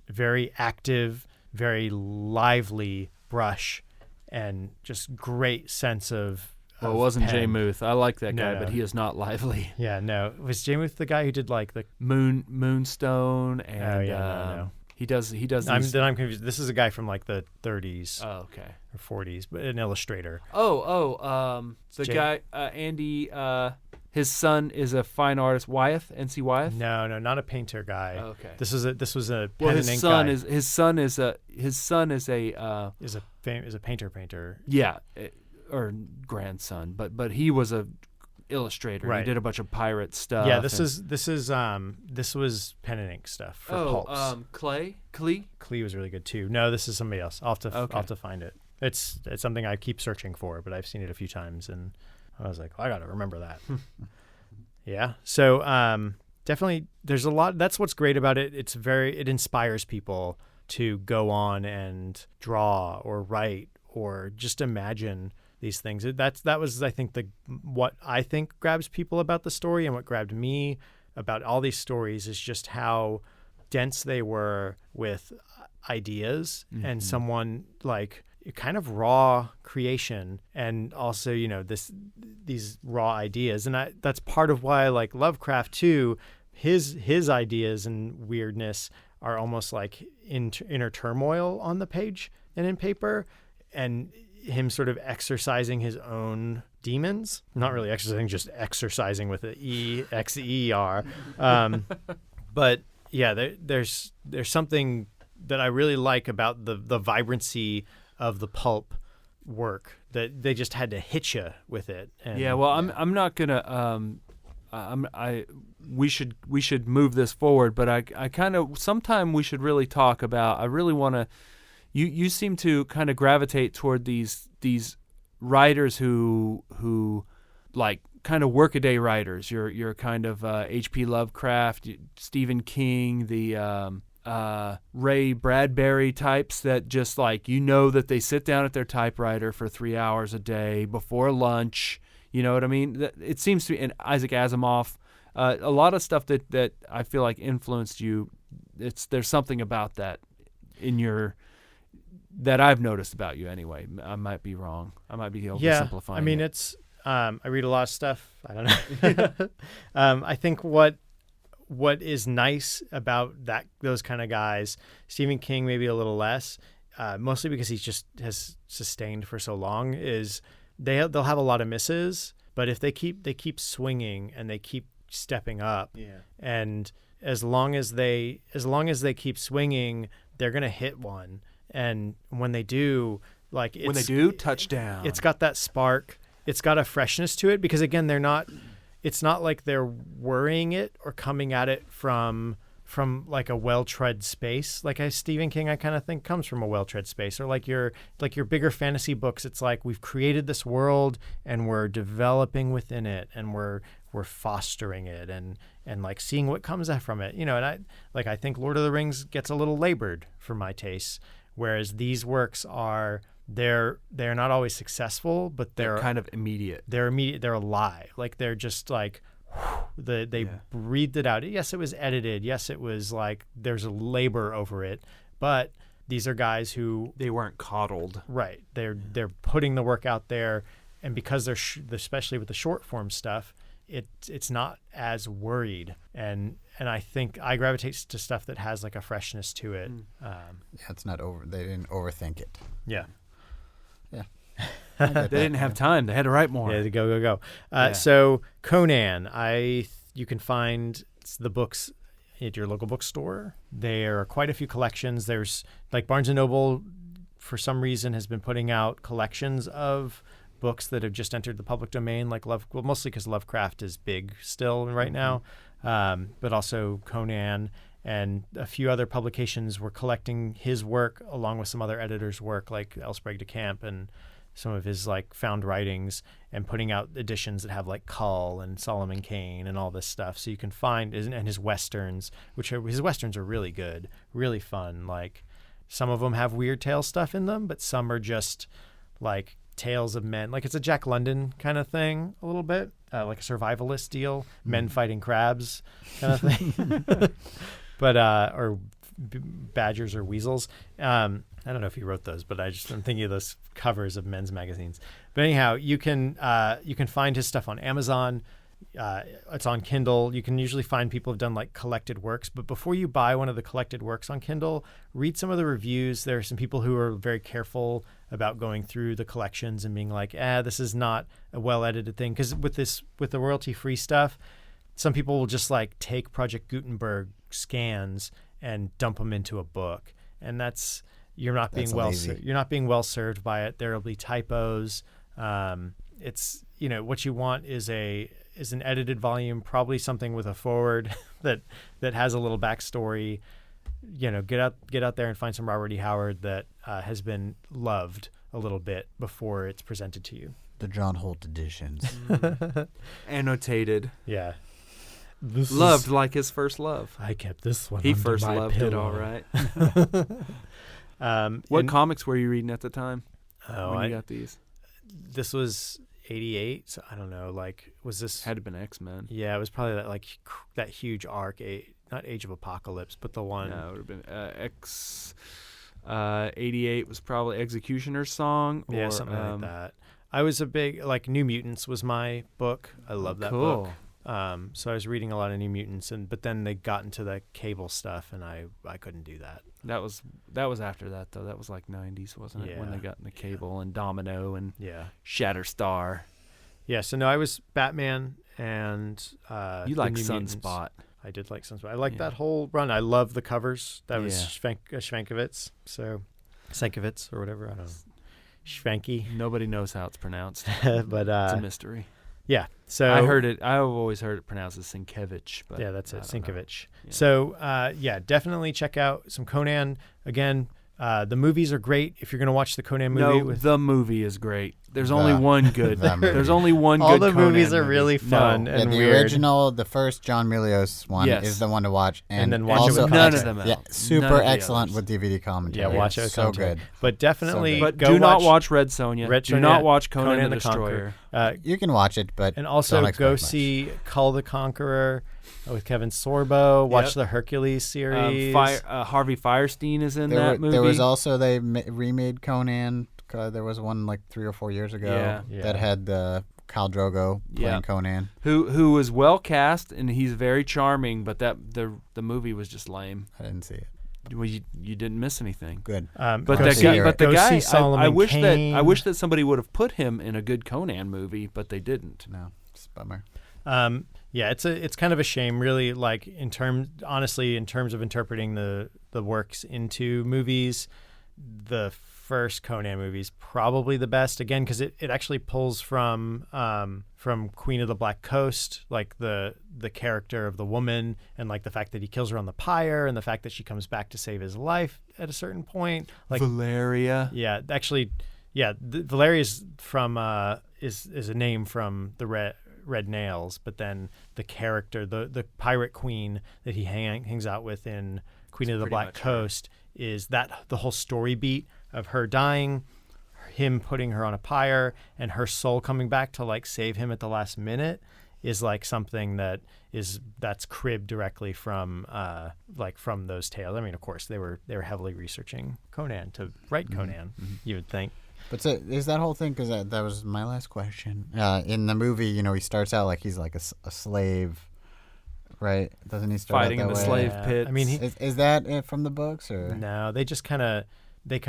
Speaker 1: very active, very lively brush. And just great sense of.
Speaker 2: Well, it wasn't
Speaker 1: pen.
Speaker 2: Jay Muth. I like that guy,
Speaker 1: No.
Speaker 2: but he is not lively.
Speaker 1: Yeah, no. Was Jay Muth the guy who did the?
Speaker 2: Moonstone, and
Speaker 1: No.
Speaker 2: he does these.
Speaker 1: I'm confused. This is a guy from the 30s
Speaker 2: Oh, okay.
Speaker 1: or 40s, but an illustrator.
Speaker 2: The guy Andy. His son is a fine artist. Wyeth, N.C. Wyeth.
Speaker 1: No, not a painter guy.
Speaker 2: Oh, okay.
Speaker 1: This was a pen
Speaker 2: Well,
Speaker 1: and ink
Speaker 2: son
Speaker 1: guy.
Speaker 2: his son is a
Speaker 1: is a painter.
Speaker 2: yeah, or grandson, but he was a illustrator.
Speaker 1: Right.
Speaker 2: He did a bunch of pirate stuff.
Speaker 1: Yeah, this was pen and ink stuff for pulps.
Speaker 2: Clee
Speaker 1: was really good too. No, this is somebody else. I'll have to find it. It's something I keep searching for, but I've seen it a few times and I was like, I got to remember that. Yeah. So definitely there's a lot. That's what's great about it. It inspires people to go on and draw or write or just imagine these things. That was, I think, what I think grabs people about the story, and what grabbed me about all these stories is just how dense they were with ideas and someone kind of raw creation, and also these raw ideas, and that's part of why I like Lovecraft too. His ideas and weirdness are almost like inner turmoil on the page and in paper, and him sort of exercising his own demons. Not really exercising, just exercising with an EXER. But yeah, there's something that I really like about the vibrancy of the pulp work, that they just had to hit you with it. And,
Speaker 2: yeah, well, I'm not gonna. We should move this forward, but I kind of sometime we should really talk about. I really want to. You seem to kind of gravitate toward these writers who like kind of workaday writers. You're kind of H.P. Lovecraft, Stephen King, the Ray Bradbury types that just that they sit down at their typewriter for 3 hours a day before lunch. You know what I mean? It seems to be, and Isaac Asimov, a lot of stuff that I feel like influenced you. There's something about that that I've noticed about you anyway. I might be wrong. I might be oversimplifying.
Speaker 1: Yeah, I mean,
Speaker 2: it.
Speaker 1: it's I read a lot of stuff. I don't know. I think what is nice about those kind of guys, Stephen King maybe a little less, mostly because he just has sustained for so long, is they'll have a lot of misses, but if they keep swinging and they keep stepping up, and as long as they keep swinging, they're gonna hit one, and when they do, touchdown. It's got that spark. It's got a freshness to it because again, it's not like they're worrying it or coming at it from like a well-tread space. Like Stephen King, I kind of think comes from a well-tread space, or like your bigger fantasy books. It's like we've created this world and we're developing within it and we're fostering it and like seeing what comes from it, and I think Lord of the Rings gets a little labored for my taste, whereas these works they're not always successful, but they're
Speaker 2: kind of immediate.
Speaker 1: They're immediate. They're alive. Like they're just like they breathed it out. Yes, it was edited. Yes, it was like there's a labor over it, but these are guys who
Speaker 2: they weren't coddled.
Speaker 1: Right. They're putting the work out there, and because they're especially with the short form stuff, it's not as worried, and I think I gravitate to stuff that has like a freshness to it.
Speaker 3: It's not over. They didn't overthink it.
Speaker 1: Yeah.
Speaker 2: They didn't have time. They had to write more.
Speaker 1: Yeah, go. So Conan, you can find the books at your local bookstore. There are quite a few collections. There's like Barnes & Noble, for some reason, has been putting out collections of books that have just entered the public domain, like mostly because Lovecraft is big still right now, but also Conan. And a few other publications were collecting his work along with some other editors' work, like L. Sprague de Camp and some of his like found writings, and putting out editions that have like Cull and Solomon Kane and all this stuff. So you can find, and his westerns, his westerns are really good, really fun. Like some of them have weird tale stuff in them, but some are just like tales of men. Like it's a Jack London kind of thing, a little bit, like a survivalist deal, men fighting crabs kind of thing. But or badgers or weasels. I don't know if he wrote those, but I'm thinking of those covers of men's magazines. But anyhow, you can find his stuff on Amazon. It's on Kindle. You can usually find people who've done like collected works. But before you buy one of the collected works on Kindle, read some of the reviews. There are some people who are very careful about going through the collections and being like, this is not a well-edited thing. Because with the royalty-free stuff, some people will just like take Project Gutenberg scans and dump them into a book, and you're not being well served by it. There'll be typos. It's what you want is an edited volume, probably something with a foreword that has a little backstory. Get out there and find some Robert E. Howard that has been loved a little bit before it's presented to you.
Speaker 3: The John Holt editions,
Speaker 2: annotated.
Speaker 1: Yeah.
Speaker 2: Loved like his first love.
Speaker 1: I kept this one.
Speaker 2: He
Speaker 1: under
Speaker 2: first
Speaker 1: my
Speaker 2: loved
Speaker 1: pillow.
Speaker 2: it, all right. What comics were you reading at the time? When you got these?
Speaker 1: This was 88, so I don't know. Like, was this?
Speaker 2: Had to have been X-Men.
Speaker 1: Yeah, it was probably that huge arc. Not Age of Apocalypse, but the one.
Speaker 2: No, it would have been 88 was probably Executioner's Song.
Speaker 1: Or, something like that. I was a big New Mutants was my book. I love that book. So I was reading a lot of New Mutants, but then they got into the Cable stuff, and I couldn't do that.
Speaker 2: That was after that though. That was like 90s, wasn't it? When they got into Cable and Domino and Shatterstar. Yeah. So no, I was Batman and you like Sunspot.
Speaker 1: I did like Sunspot. I like that whole run. I love the covers. That was Schwankovitz. So Sienkiewicz or whatever. I don't know. Schwanky.
Speaker 2: Nobody knows how it's pronounced.
Speaker 1: But
Speaker 2: it's a mystery.
Speaker 1: Yeah, so
Speaker 2: I've always heard it pronounced as Sienkiewicz, but
Speaker 1: that's it, Sienkiewicz.
Speaker 2: Yeah.
Speaker 1: So definitely check out some Conan. Again, the movies are great. If you're going to watch the Conan movie,
Speaker 2: the movie is great. There's only one good. There's only one good.
Speaker 1: All the
Speaker 2: Conan
Speaker 1: movies are
Speaker 2: movie.
Speaker 1: really fun and
Speaker 3: the
Speaker 1: weird.
Speaker 3: original, the first John Milius one is the one to watch, and
Speaker 1: then watch
Speaker 3: also,
Speaker 1: it with
Speaker 2: none of them.
Speaker 3: Super excellent with DVD commentary.
Speaker 1: Yeah, watch it with
Speaker 3: so
Speaker 1: commentary.
Speaker 3: good.
Speaker 1: But definitely,
Speaker 2: but do not watch Red Sonja. Do not watch Conan the
Speaker 1: Destroyer.
Speaker 3: You can watch it, but
Speaker 1: and also go see Cull the Conqueror with Kevin Sorbo. Watch the Hercules series.
Speaker 2: Harvey Fierstein is in that movie.
Speaker 3: There was also they remade Conan. There was one like 3 or 4 years ago that had the Khal Drogo playing Conan.
Speaker 2: Who was well cast, and he's very charming, but the movie was just lame.
Speaker 3: I didn't see it.
Speaker 2: Well, you didn't miss anything.
Speaker 3: Good.
Speaker 2: But the guy, I wish
Speaker 1: Kane.
Speaker 2: that I wish that somebody would have put him in a good Conan movie, but they didn't.
Speaker 3: No, it's a bummer.
Speaker 1: Yeah, it's kind of a shame, really. Like in terms of interpreting the works into movies, the first Conan movie is probably the best. Again, because it actually pulls from Queen of the Black Coast, like the character of the woman, and like the fact that he kills her on the pyre, and the fact that she comes back to save his life at a certain point. Like
Speaker 2: Valeria.
Speaker 1: Yeah, actually, yeah, Valeria is from is a name from the Red Nails, but then the character, the pirate queen that he hangs out with in Queen of the Black Coast is that the whole story beat of her dying, him putting her on a pyre, and her soul coming back to like save him at the last minute is like something that's cribbed directly from from those tales. I mean, of course, they were heavily researching Conan to write Conan. You would think.
Speaker 3: But so, is that whole thing, because that was my last question. In the movie, he starts out like he's like a slave, right? Doesn't he start
Speaker 2: fighting
Speaker 3: out
Speaker 2: in
Speaker 3: that
Speaker 2: the
Speaker 3: way?
Speaker 2: slave pits?
Speaker 1: I mean,
Speaker 3: is that it from the books, or
Speaker 1: no? They just kind of.
Speaker 3: I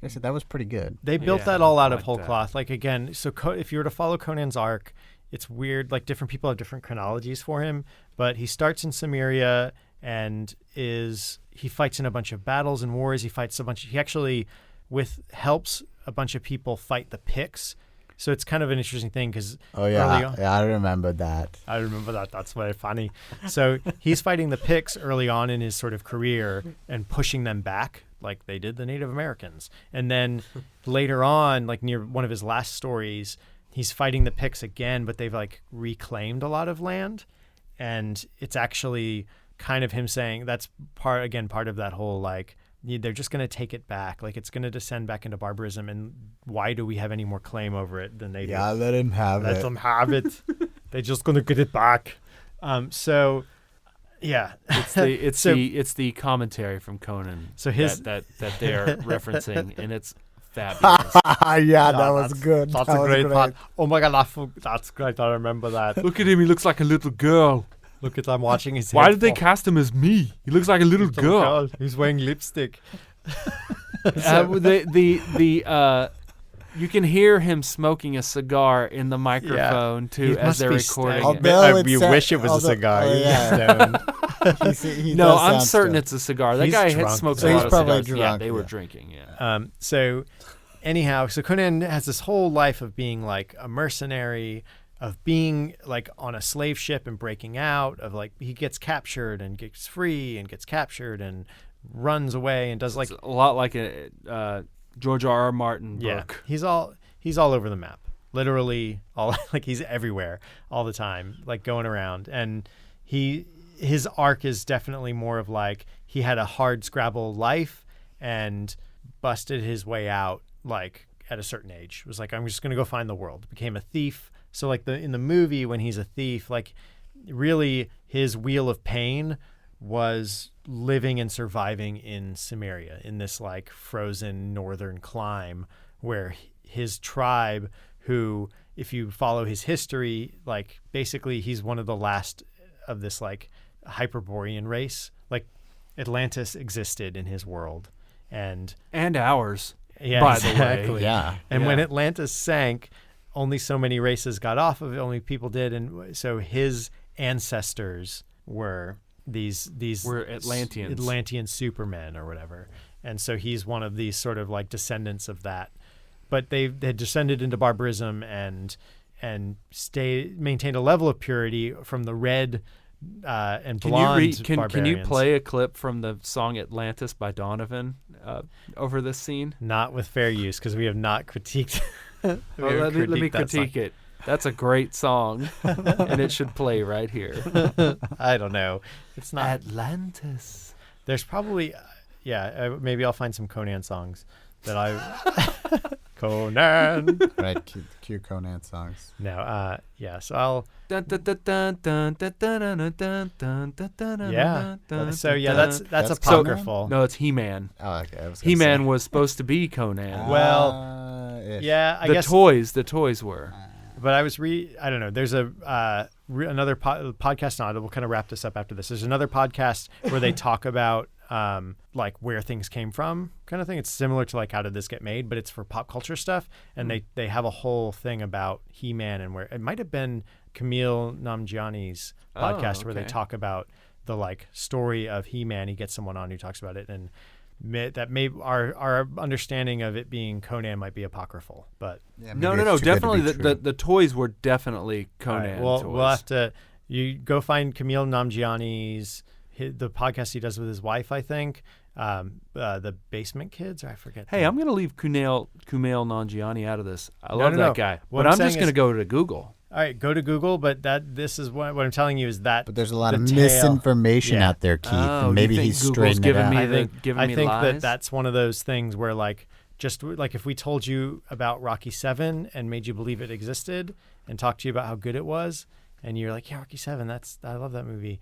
Speaker 3: said that was pretty good.
Speaker 1: They built that all out of
Speaker 2: like
Speaker 1: whole
Speaker 2: that.
Speaker 1: cloth. Like again, so if you were to follow Conan's arc, it's weird. Like different people have different chronologies for him, but he starts in Cimmeria and he fights in a bunch of battles and wars. He actually helps a bunch of people fight the Picts. So it's kind of an interesting thing because
Speaker 3: I remember that.
Speaker 1: I remember that. That's very funny. So he's fighting the Picts early on in his sort of career and pushing them back like they did the Native Americans. And then later on, like near one of his last stories, he's fighting the Picts again, but they've like reclaimed a lot of land. And it's actually kind of him saying that's part of that whole like, they're just going to take it back. Like it's going to descend back into barbarism. And why do we have any more claim over it than they do?
Speaker 3: Yeah, let him have it.
Speaker 1: Let them have it. They're just going to get it back. So, yeah.
Speaker 2: It's the commentary from Conan.
Speaker 1: So
Speaker 2: that they're referencing, and it's fabulous.
Speaker 3: Yeah, that was good.
Speaker 1: That's a great part. Oh my God, that's great. I remember that.
Speaker 2: Look at him. He looks like a little girl.
Speaker 1: Look at I'm watching his
Speaker 2: Why
Speaker 1: head
Speaker 2: did they
Speaker 1: fall.
Speaker 2: cast him as me? He looks like a little girl.
Speaker 1: He's wearing lipstick.
Speaker 2: You can hear him smoking a cigar in the microphone too as they're recording it.
Speaker 1: You wish it was a cigar.
Speaker 2: No, I'm certain it's a cigar. That guy had smoked a lot of
Speaker 3: probably
Speaker 2: cigars.
Speaker 3: drunk,
Speaker 2: Yeah, they were drinking. Yeah.
Speaker 1: So Conan has this whole life of being like a mercenary, of being like on a slave ship and breaking out, of like he gets captured and gets free and gets captured and runs away and does like
Speaker 2: it's a lot like a George R.R. Martin book.
Speaker 1: He's all over the map, literally all like he's everywhere all the time, like going around. And his arc is definitely more of like he had a hard scrabble life and busted his way out like at a certain age. It was like, I'm just gonna go find the world. Became a thief. So like in the movie when he's a thief, like really his wheel of pain was living and surviving in Cimmeria, in this like frozen northern clime where his tribe, who if you follow his history, like basically he's one of the last of this like Hyperborean race. Like Atlantis existed in his world and
Speaker 2: ours.
Speaker 1: Yeah,
Speaker 2: by
Speaker 1: exactly.
Speaker 2: the way.
Speaker 3: Yeah.
Speaker 1: And when Atlantis sank, only so many races got off of it, only people did, and so his ancestors were these
Speaker 2: were Atlanteans.
Speaker 1: Atlantean supermen or whatever. And so he's one of these sort of like descendants of that. But they descended into barbarism and maintained a level of purity from the red and blonde
Speaker 2: Can you
Speaker 1: barbarians.
Speaker 2: play a clip from the song Atlantis by Donovan over this scene?
Speaker 1: Not with fair use, because we have not critiqued.
Speaker 2: Let me critique it. That's a great song, and it should play right here.
Speaker 1: I don't know. It's not
Speaker 2: Atlantis.
Speaker 1: There's probably, maybe I'll find some Conan songs that I. Conan.
Speaker 3: Right, cue Conan songs.
Speaker 1: No, so I'll. That's apocryphal.
Speaker 2: No, it's He-Man.
Speaker 3: Oh, okay.
Speaker 2: He-Man was supposed to be Conan.
Speaker 1: I
Speaker 2: the
Speaker 1: guess
Speaker 2: toys were.
Speaker 1: But I was I don't know. There's another podcast on it. We'll kind of wrap this up after this. There's another podcast where they talk about like where things came from kind of thing. It's similar to like how did this get made, but it's for pop culture stuff. And they have a whole thing about He-Man and where it might have been Camille Namgiani's podcast where they talk about the like story of He-Man. He gets someone on who talks about it, and that may our understanding of it being Conan might be apocryphal, but
Speaker 2: no, definitely the toys were definitely Conan.
Speaker 1: Right,
Speaker 2: toys.
Speaker 1: We'll have to go find Camille Namgiani's the podcast he does with his wife, I think. The Basement Kids, or I forget.
Speaker 2: Hey, I'm gonna leave Kumail Nanjiani out of this. I love that guy, but I'm just gonna go to Google.
Speaker 1: All right, go to Google, but this is what I'm telling you is that.
Speaker 3: But there's a lot of misinformation out there, Keith, and maybe he's straightening it out.
Speaker 1: I think that's one of those things where like just like if we told you about Rocky 7 and made you believe it existed and talked to you about how good it was, and you're like, yeah, Rocky 7, I love that movie.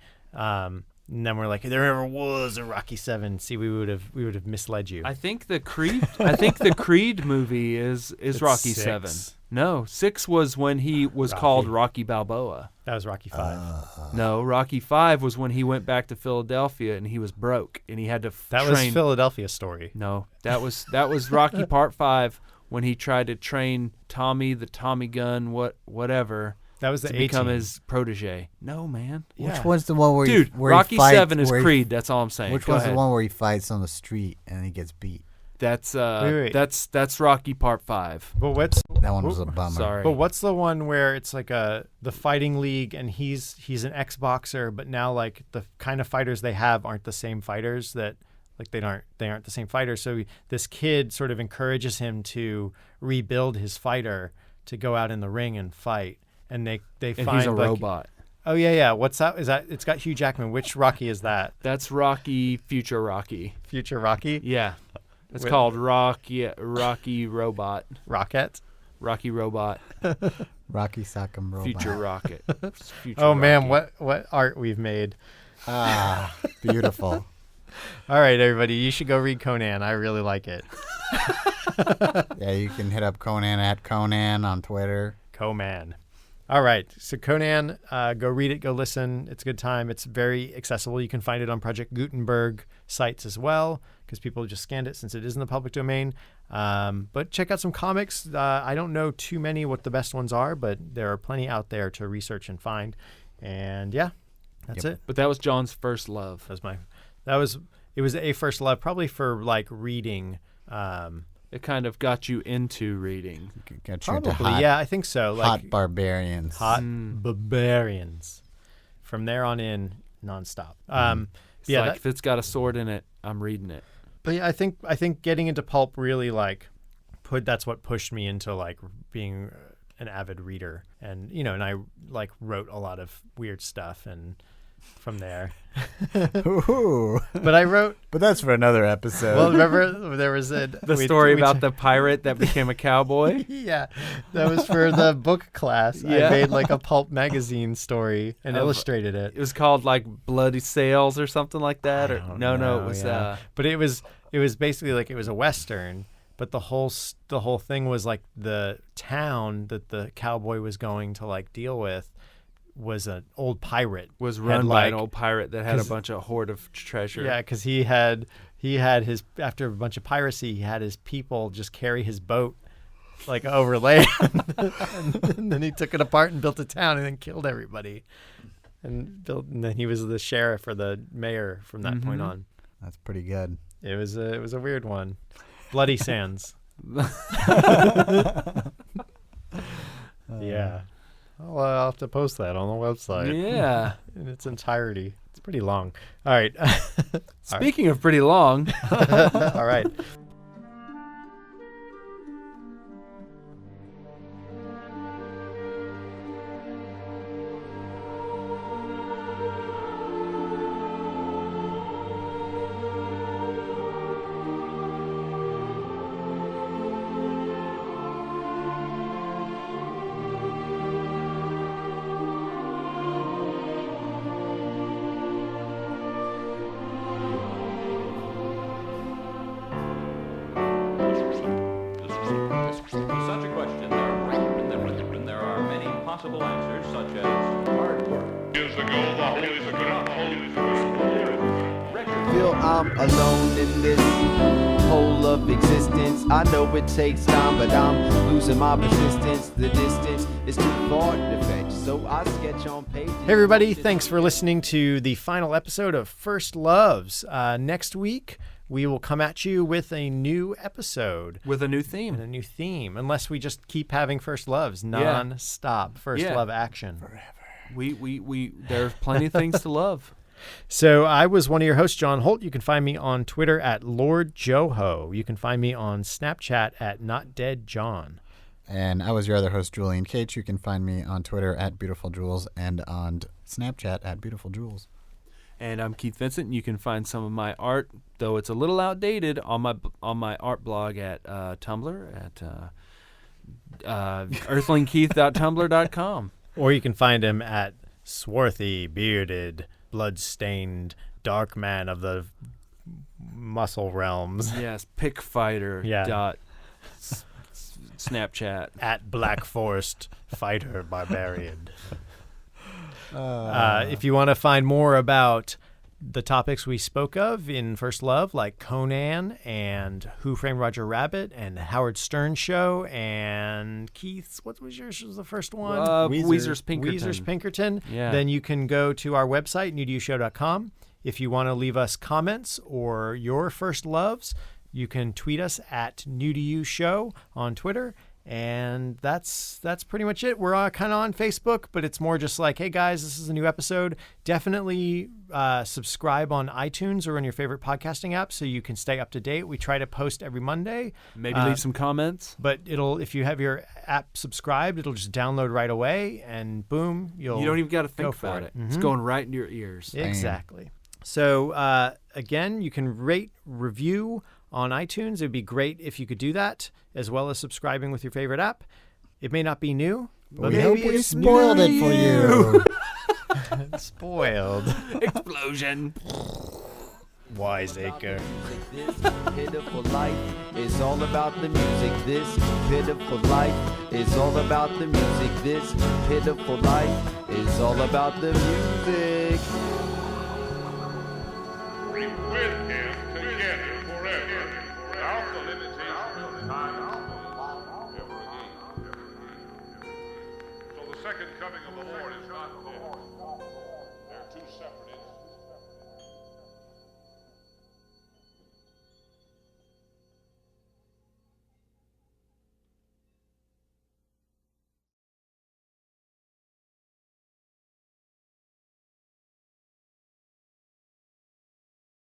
Speaker 1: And then we're like, there never was a Rocky 7. See, we would have misled you.
Speaker 2: I think the Creed movie is Rocky
Speaker 1: 6.
Speaker 2: 7. No, 6 was when he was called Rocky Balboa.
Speaker 1: That was Rocky 5.
Speaker 2: No, Rocky 5 was when he went back to Philadelphia and he was broke and he had to
Speaker 1: That was Philadelphia Story.
Speaker 2: No, that was Rocky Part 5 when he tried to train Tommy the Tommy gun whatever.
Speaker 1: That was
Speaker 2: to become his protege. No, man.
Speaker 3: Yeah. Which one's the one where
Speaker 2: Rocky 7 is Creed. That's all I'm saying.
Speaker 3: Which one's the one where he fights on the street and he gets beat?
Speaker 2: That's that's Rocky Part 5.
Speaker 1: But
Speaker 3: that one was a bummer.
Speaker 2: Sorry.
Speaker 1: But what's the one where it's like the fighting league and he's an ex-boxer, but now like the kind of fighters they have aren't the same fighters that like they aren't the same fighters. So this kid sort of encourages him to rebuild his fighter to go out in the ring and fight. And they find
Speaker 2: he's a robot.
Speaker 1: Oh yeah. What's that? Is that it's got Hugh Jackman? Which Rocky is that?
Speaker 2: That's Rocky, Future Rocky.
Speaker 1: Future Rocky?
Speaker 2: Yeah. It's called Rocky Robot.
Speaker 1: Rocket?
Speaker 2: Rocky Robot.
Speaker 3: Rocky Sock'em Robot.
Speaker 2: Future Rocket.
Speaker 1: Future Rocky. Man, what art we've made.
Speaker 3: Beautiful.
Speaker 1: All right, everybody, you should go read Conan. I really like it.
Speaker 3: Yeah, you can hit up Conan at Conan on Twitter.
Speaker 1: Conan. All right. So Conan, go read it, go listen. It's a good time. It's very accessible. You can find it on Project Gutenberg sites as well because people just scanned it since it is in the public domain. But check out some comics. I don't know too many what the best ones are, but there are plenty out there to research and find. And yeah, that's it.
Speaker 2: But that was John's first love.
Speaker 1: It was a first love probably for like reading.
Speaker 2: It kind of got you into reading.
Speaker 3: Got you into
Speaker 1: I think so. Like
Speaker 3: hot barbarians.
Speaker 1: Hot barbarians. From there on in, nonstop.
Speaker 2: If it's got a sword in it, I'm reading it.
Speaker 1: But yeah, I think getting into Pulp really like that's what pushed me into like being an avid reader, and and I like wrote a lot of weird stuff and. From there. But
Speaker 3: that's for another episode.
Speaker 1: Well, remember there was
Speaker 2: the story about the pirate that became a cowboy?
Speaker 1: Yeah. That was for the book class. Yeah. I made like a Pulp magazine story and illustrated it.
Speaker 2: It was called like Bloody Sails or something like that, or no, it was
Speaker 1: but it was basically like it was a Western, but the whole thing was like the town that the cowboy was going to like deal with was an old pirate.
Speaker 2: Was run by an old pirate that had a bunch of hoard of treasure.
Speaker 1: Yeah, because he had his, after a bunch of piracy, he had his people just carry his boat like over land. and then he took it apart and built a town and then killed everybody. And then he was the sheriff or the mayor from that point on.
Speaker 3: That's pretty good.
Speaker 1: It was a weird one. Bloody Sands. Yeah. Well, I'll have to post that on the website.
Speaker 2: Yeah.
Speaker 1: In its entirety. It's pretty long. All right.
Speaker 2: Speaking of pretty long.
Speaker 1: All right.
Speaker 4: possible answers such as hard work.
Speaker 5: Years ago, the Holy Spirit
Speaker 6: Feel I'm alone in this whole of existence. I know it takes time, but I'm losing my persistence. The distance is too far to fetch, so I sketch on pages.
Speaker 1: Hey everybody, thanks for listening to the final episode of First Loves. Next week, we will come at you with a new episode.
Speaker 2: With a new theme.
Speaker 1: And a new theme, unless we just keep having First Loves non-stop. First Love action.
Speaker 2: Forever. We there's plenty of things to love.
Speaker 1: So I was one of your hosts, John Holt. You can find me on Twitter at Lord Joho. You can find me on Snapchat at NotDeadJohn.
Speaker 3: And I was your other host, Julian Cage. You can find me on Twitter at BeautifulJules and on Snapchat at BeautifulJules.
Speaker 2: And I'm Keith Vincent. And you can find some of my art, though it's a little outdated, on my art blog at Tumblr at earthlingkeith.tumblr.com.
Speaker 1: Or you can find him at swarthy, bearded, blood-stained, dark man of the muscle realms.
Speaker 2: Yes, pickfighter.
Speaker 1: Yeah.
Speaker 2: Dot Snapchat.
Speaker 1: At Black Forest Fighter Barbarian. If you want to find more about the topics we spoke of in First Love, like Conan and Who Framed Roger Rabbit and Howard Stern Show and Keith's, what was yours? Was the first one?
Speaker 2: Weezer's Pinkerton.
Speaker 1: Weezer's Pinkerton.
Speaker 2: Yeah.
Speaker 1: Then you can go to our website, newtoyoushow.com. If you want to leave us comments or your first loves, you can tweet us at newtoyoushow on Twitter. And that's pretty much it. We're kind of on Facebook, but it's more just like, hey guys, this is a new episode. Definitely subscribe on iTunes or on your favorite podcasting app so you can stay up to date. We try to post every Monday.
Speaker 2: Maybe leave some comments.
Speaker 1: But if you have your app subscribed, it'll just download right away, and boom, you
Speaker 2: don't even got to think
Speaker 1: for
Speaker 2: about
Speaker 1: it.
Speaker 2: it. It's going right into your ears.
Speaker 1: Exactly. So again, you can rate, review on iTunes. It would be great if you could do that, as well as subscribing with your favorite app. It may not be new, but
Speaker 3: we
Speaker 1: maybe
Speaker 3: hope we
Speaker 1: it's
Speaker 3: spoiled
Speaker 1: new
Speaker 3: it
Speaker 1: to
Speaker 3: for you.
Speaker 1: Spoiled.
Speaker 2: Explosion.
Speaker 1: Wiseacre.
Speaker 6: This pitiful life is all about the music. This pitiful life is all about the music. This pitiful life is all about the music.
Speaker 5: with him together forever, without the limitation of time ever again. So the second coming of the Lord is not dead.